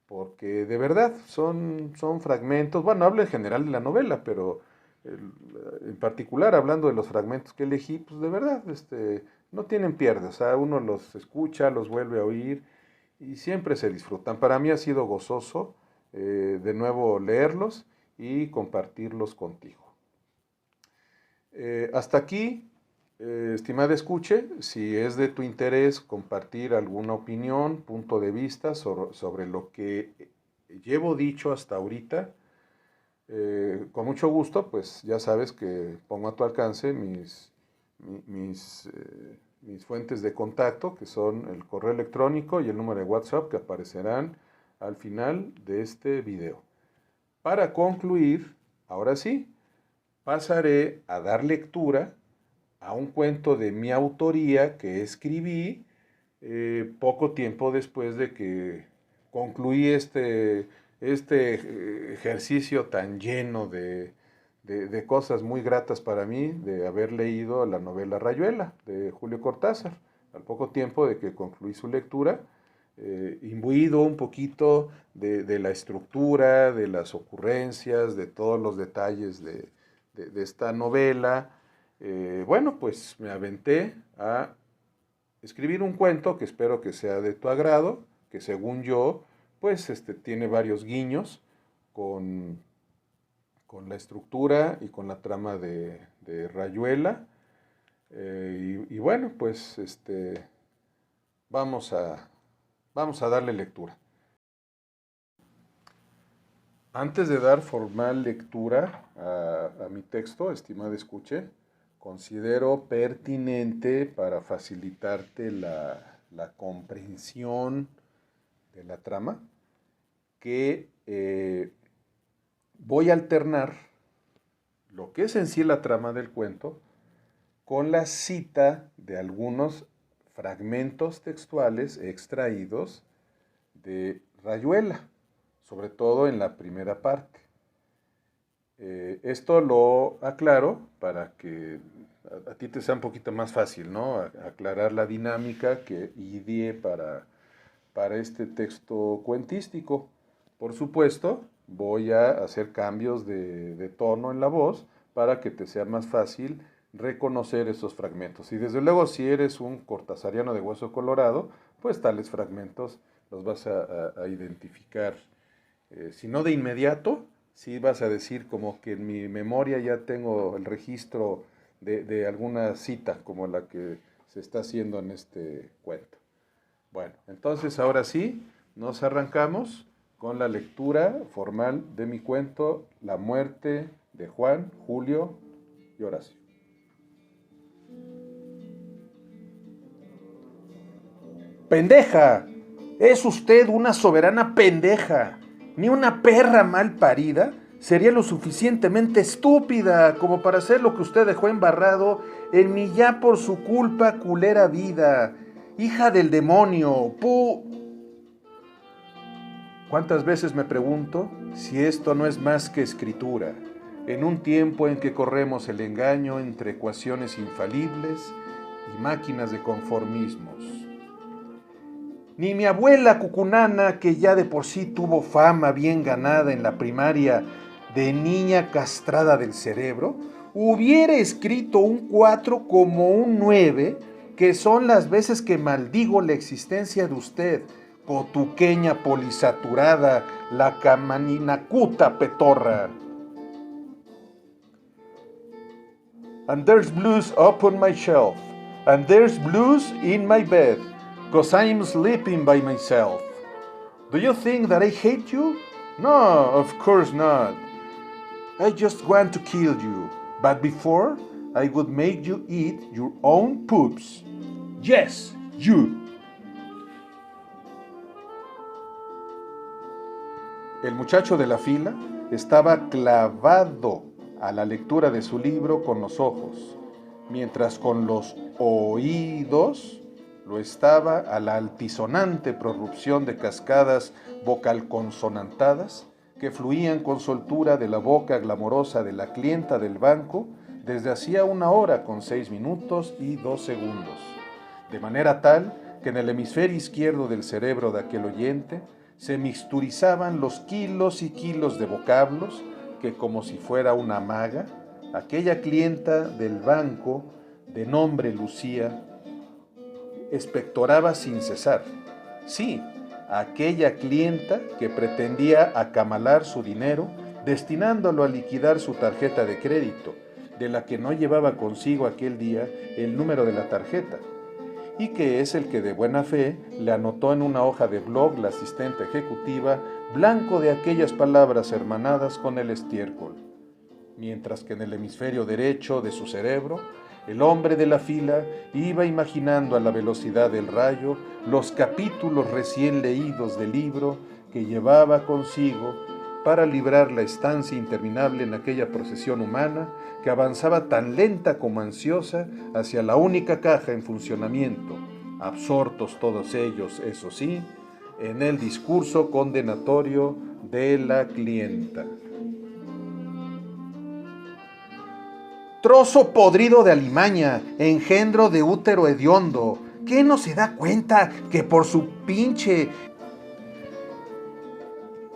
porque de verdad son fragmentos, bueno, hablo en general de la novela, pero en particular hablando de los fragmentos que elegí, pues de verdad, no tienen pierde, o sea, uno los escucha, los vuelve a oír y siempre se disfrutan. Para mí ha sido gozoso de nuevo leerlos y compartirlos contigo. Hasta aquí, estimada escuche, si es de tu interés compartir alguna opinión, punto de vista sobre lo que llevo dicho hasta ahorita, con mucho gusto, pues ya sabes que pongo a tu alcance mis fuentes de contacto, que son el correo electrónico y el número de WhatsApp que aparecerán al final de este video. Para concluir, ahora sí, pasaré a dar lectura a un cuento de mi autoría que escribí poco tiempo después de que concluí este ejercicio tan lleno de cosas muy gratas para mí, de haber leído la novela Rayuela de Julio Cortázar. Al poco tiempo de que concluí su lectura, imbuido un poquito de la estructura, de las ocurrencias, de todos los detalles de esta novela, bueno, pues me aventé a escribir un cuento que espero que sea de tu agrado, que según yo, pues tiene varios guiños con, con la estructura y con la trama de Rayuela. Y bueno, pues vamos vamos a darle lectura. Antes de dar formal lectura a mi texto, estimada escuche, considero pertinente para facilitarte la comprensión de la trama, que voy a alternar lo que es en sí la trama del cuento con la cita de algunos fragmentos textuales extraídos de Rayuela, sobre todo en la primera parte. Esto lo aclaro para que a ti te sea un poquito más fácil, ¿no? Aclarar la dinámica que ideé para este texto cuentístico. Por supuesto, voy a hacer cambios de tono en la voz para que te sea más fácil reconocer esos fragmentos. Y desde luego, si eres un cortasariano de hueso colorado, pues tales fragmentos los vas a identificar. Si no de inmediato, sí vas a decir como que en mi memoria ya tengo el registro de alguna cita como la que se está haciendo en este cuento. Bueno, entonces ahora sí, nos arrancamos con la lectura formal de mi cuento, La muerte de Juan, Julio y Horacio. ¡Pendeja! Es usted una soberana pendeja. Ni una perra mal parida sería lo suficientemente estúpida como para hacer lo que usted dejó embarrado en mi ya por su culpa culera vida. Hija del demonio, ¿Cuántas veces me pregunto si esto no es más que escritura, en un tiempo en que corremos el engaño entre ecuaciones infalibles y máquinas de conformismos? Ni mi abuela cucunana, que ya de por sí tuvo fama bien ganada en la primaria de niña castrada del cerebro, hubiera escrito un 4 como un 9, que son las veces que maldigo la existencia de usted, cotuqueña polisaturada, la camaninacuta petorra. And there's blues upon my shelf, and there's blues in my bed, 'cause I'm sleeping by myself. Do you think that I hate you? No, of course not. I just want to kill you, but before, I would make you eat your own poops. Yes, you. El muchacho de la fila estaba clavado a la lectura de su libro con los ojos, mientras con los oídos lo estaba a la altisonante prorrupción de cascadas vocalconsonantadas que fluían con soltura de la boca glamorosa de la clienta del banco desde hacía 1 hora con 6 minutos y 2 segundos, de manera tal que en el hemisferio izquierdo del cerebro de aquel oyente se mixturizaban los kilos y kilos de vocablos que, como si fuera una maga, aquella clienta del banco de nombre Lucía expectoraba sin cesar. Sí, aquella clienta que pretendía acamalar su dinero destinándolo a liquidar su tarjeta de crédito, de la que no llevaba consigo aquel día el número de la tarjeta, y que es el que de buena fe le anotó en una hoja de blog la asistente ejecutiva, blanco de aquellas palabras hermanadas con el estiércol, mientras que en el hemisferio derecho de su cerebro, el hombre de la fila iba imaginando a la velocidad del rayo los capítulos recién leídos del libro que llevaba consigo para librar la estancia interminable en aquella procesión humana que avanzaba tan lenta como ansiosa hacia la única caja en funcionamiento, absortos todos ellos, eso sí, en el discurso condenatorio de la clienta. Trozo podrido de alimaña, engendro de útero hediondo, ¿qué no se da cuenta que por su pinche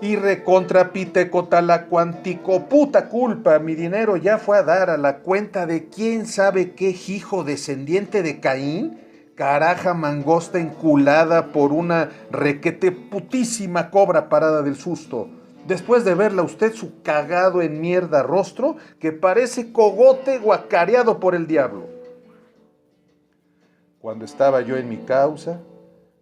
y recontrapitecotalacuantico puta culpa mi dinero ya fue a dar a la cuenta de quién sabe qué hijo descendiente de Caín? Caraja mangosta enculada por una requete putísima cobra parada del susto, después de verla usted su cagado en mierda rostro que parece cogote guacareado por el diablo. Cuando estaba yo en mi causa,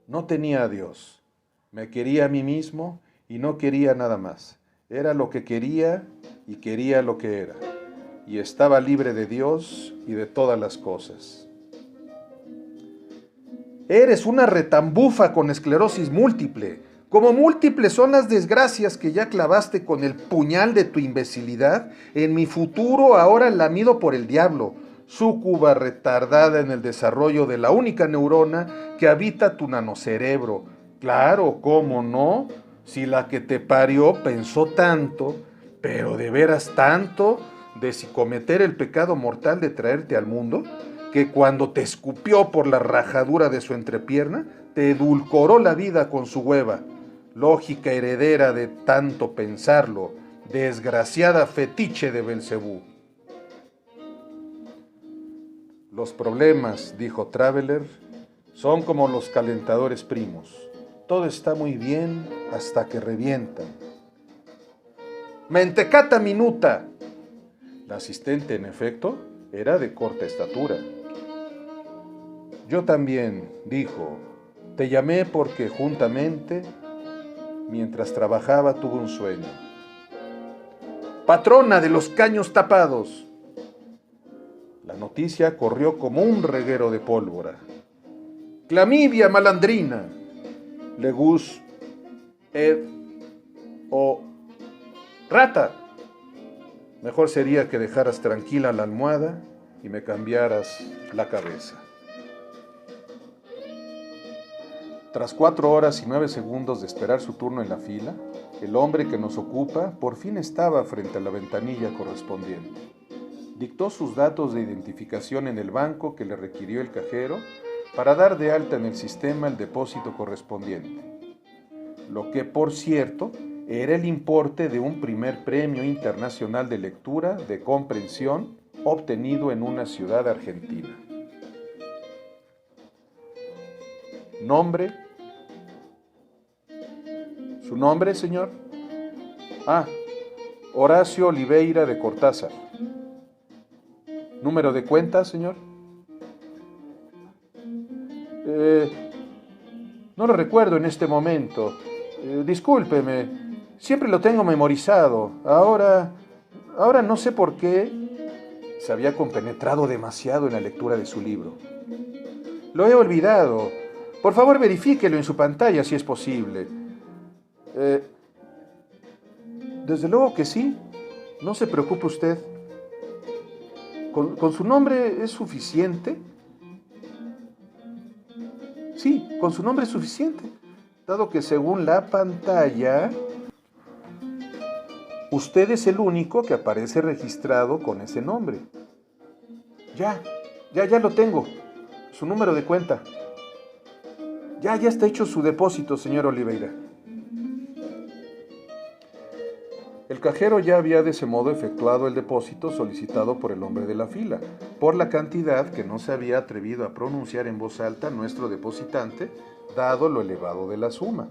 no tenía a Dios, me quería a mí mismo y no quería nada más. Era lo que quería y quería lo que era, y estaba libre de Dios y de todas las cosas. Eres una retambufa con esclerosis múltiple. Como múltiples son las desgracias que ya clavaste con el puñal de tu imbecilidad, en mi futuro ahora lamido por el diablo, súcuba retardada en el desarrollo de la única neurona que habita tu nanocerebro. Claro, ¿cómo no? Si la que te parió pensó tanto, pero de veras tanto, de si cometer el pecado mortal de traerte al mundo, que cuando te escupió por la rajadura de su entrepierna, te edulcoró la vida con su hueva. Lógica heredera de tanto pensarlo, desgraciada fetiche de Belcebú. Los problemas, dijo Traveler, son como los calentadores primos. Todo está muy bien hasta que revientan. ¡Mentecata minuta! La asistente, en efecto, era de corta estatura. Yo también, dijo, te llamé porque juntamente, mientras trabajaba, tuve un sueño. ¡Patrona de los caños tapados! La noticia corrió como un reguero de pólvora. ¡Clamidia malandrina! Legus ed o rata. Mejor sería que dejaras tranquila la almohada y me cambiaras la cabeza. Tras 4 horas y 9 segundos de esperar su turno en la fila, el hombre que nos ocupa por fin estaba frente a la ventanilla correspondiente. Dictó sus datos de identificación en el banco que le requirió el cajero para dar de alta en el sistema el depósito correspondiente. Lo que, por cierto, era el importe de un primer premio internacional de lectura de comprensión obtenido en una ciudad argentina. Nombre. ¿Su nombre, señor? Horacio Oliveira de Cortázar. ¿Número de cuenta, señor? No lo recuerdo en este momento. Discúlpeme, siempre lo tengo memorizado. Ahora no sé por qué se había compenetrado demasiado en la lectura de su libro. Lo he olvidado. Por favor, verifíquelo en su pantalla si es posible. Desde luego que sí. No se preocupe usted. ¿Con su nombre es suficiente? Sí, con su nombre es suficiente, dado que según la pantalla, usted es el único que aparece registrado con ese nombre. Ya lo tengo. Su número de cuenta. Ya está hecho su depósito, señor Oliveira. El cajero ya había de ese modo efectuado el depósito solicitado por el hombre de la fila, por la cantidad que no se había atrevido a pronunciar en voz alta nuestro depositante, dado lo elevado de la suma.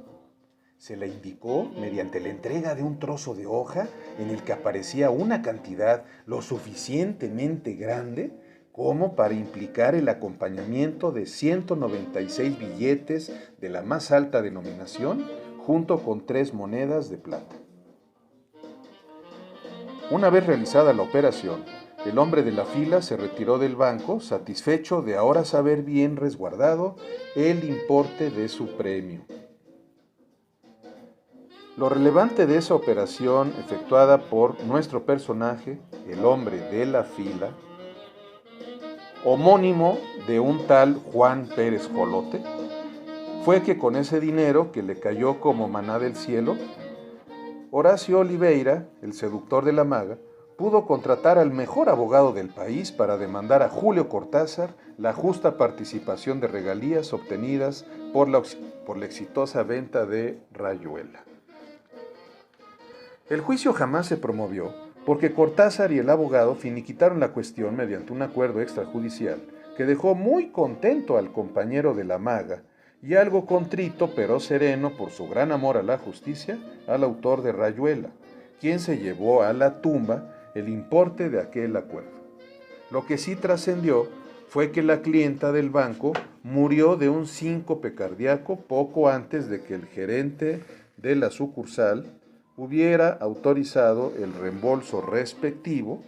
Se le indicó mediante la entrega de un trozo de hoja en el que aparecía una cantidad lo suficientemente grande como para implicar el acompañamiento de 196 billetes de la más alta denominación, junto con 3 monedas de plata. Una vez realizada la operación, el hombre de la fila se retiró del banco, satisfecho de ahora saber bien resguardado el importe de su premio. Lo relevante de esa operación efectuada por nuestro personaje, el hombre de la fila, homónimo de un tal Juan Pérez Jolote, fue que con ese dinero que le cayó como maná del cielo, Horacio Oliveira, el seductor de la maga, pudo contratar al mejor abogado del país para demandar a Julio Cortázar la justa participación de regalías obtenidas por la exitosa venta de Rayuela. El juicio jamás se promovió porque Cortázar y el abogado finiquitaron la cuestión mediante un acuerdo extrajudicial que dejó muy contento al compañero de la maga y algo contrito pero sereno por su gran amor a la justicia al autor de Rayuela, quien se llevó a la tumba el importe de aquel acuerdo. Lo que sí trascendió fue que la clienta del banco murió de un síncope cardíaco poco antes de que el gerente de la sucursal hubiera autorizado el reembolso respectivo,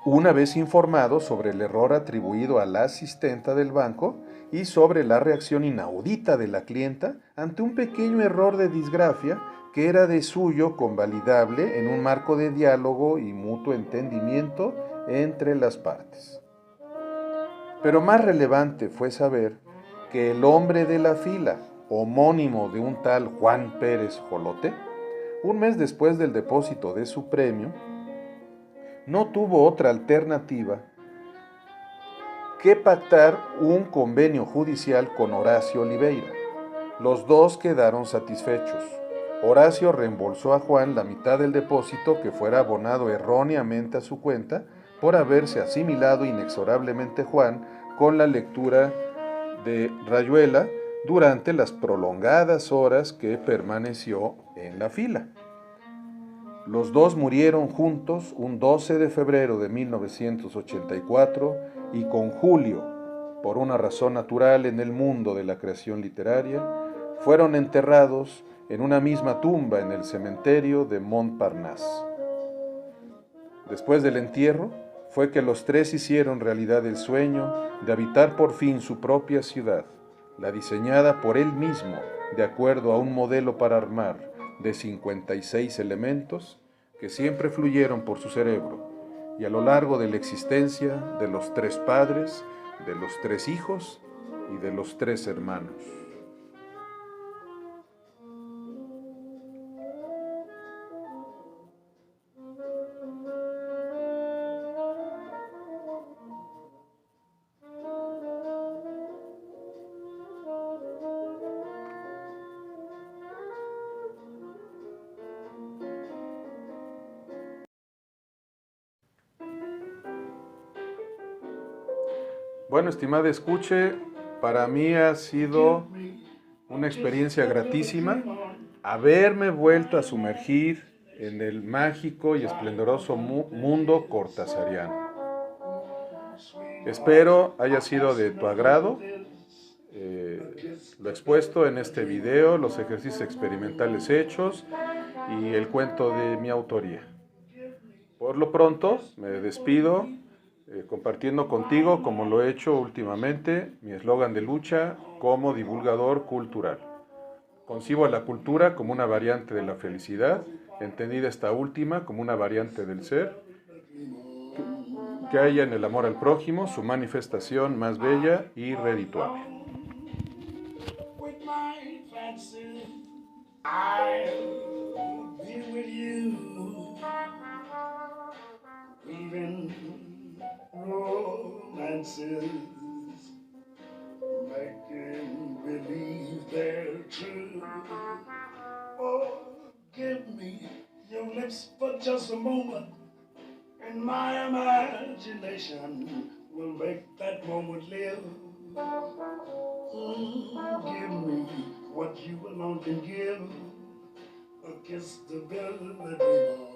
una vez informado sobre el error atribuido a la asistenta del banco y sobre la reacción inaudita de la clienta ante un pequeño error de disgrafia que era de suyo convalidable en un marco de diálogo y mutuo entendimiento entre las partes. Pero más relevante fue saber que el hombre de la fila, homónimo de un tal Juan Pérez Jolote, un mes después del depósito de su premio, no tuvo otra alternativa que pactar un convenio judicial con Horacio Oliveira. Los dos quedaron satisfechos. Horacio reembolsó a Juan la mitad del depósito que fuera abonado erróneamente a su cuenta por haberse asimilado inexorablemente Juan con la lectura de Rayuela durante las prolongadas horas que permaneció en la fila. Los dos murieron juntos un 12 de febrero de 1984 y con Julio, por una razón natural en el mundo de la creación literaria, fueron enterrados en una misma tumba en el cementerio de Montparnasse. Después del entierro, fue que los tres hicieron realidad el sueño de habitar por fin su propia ciudad, la diseñada por él mismo, de acuerdo a un modelo para armar de 56 elementos que siempre fluyeron por su cerebro, y a lo largo de la existencia de los tres padres, de los tres hijos y de los tres hermanos. Bueno, estimada escuche, para mí ha sido una experiencia gratísima haberme vuelto a sumergir en el mágico y esplendoroso mundo cortasariano. Espero haya sido de tu agrado lo expuesto en este video, los ejercicios experimentales hechos y el cuento de mi autoría. Por lo pronto, me despido compartiendo contigo, como lo he hecho últimamente, mi eslogan de lucha como divulgador cultural. Concibo a la cultura como una variante de la felicidad, entendida esta última como una variante del ser, que haya en el amor al prójimo su manifestación más bella y redituable. Making believe they're true. Oh, give me your lips for just a moment, and my imagination will make that moment live. Give me what you alone can give, a kiss to build the dream on.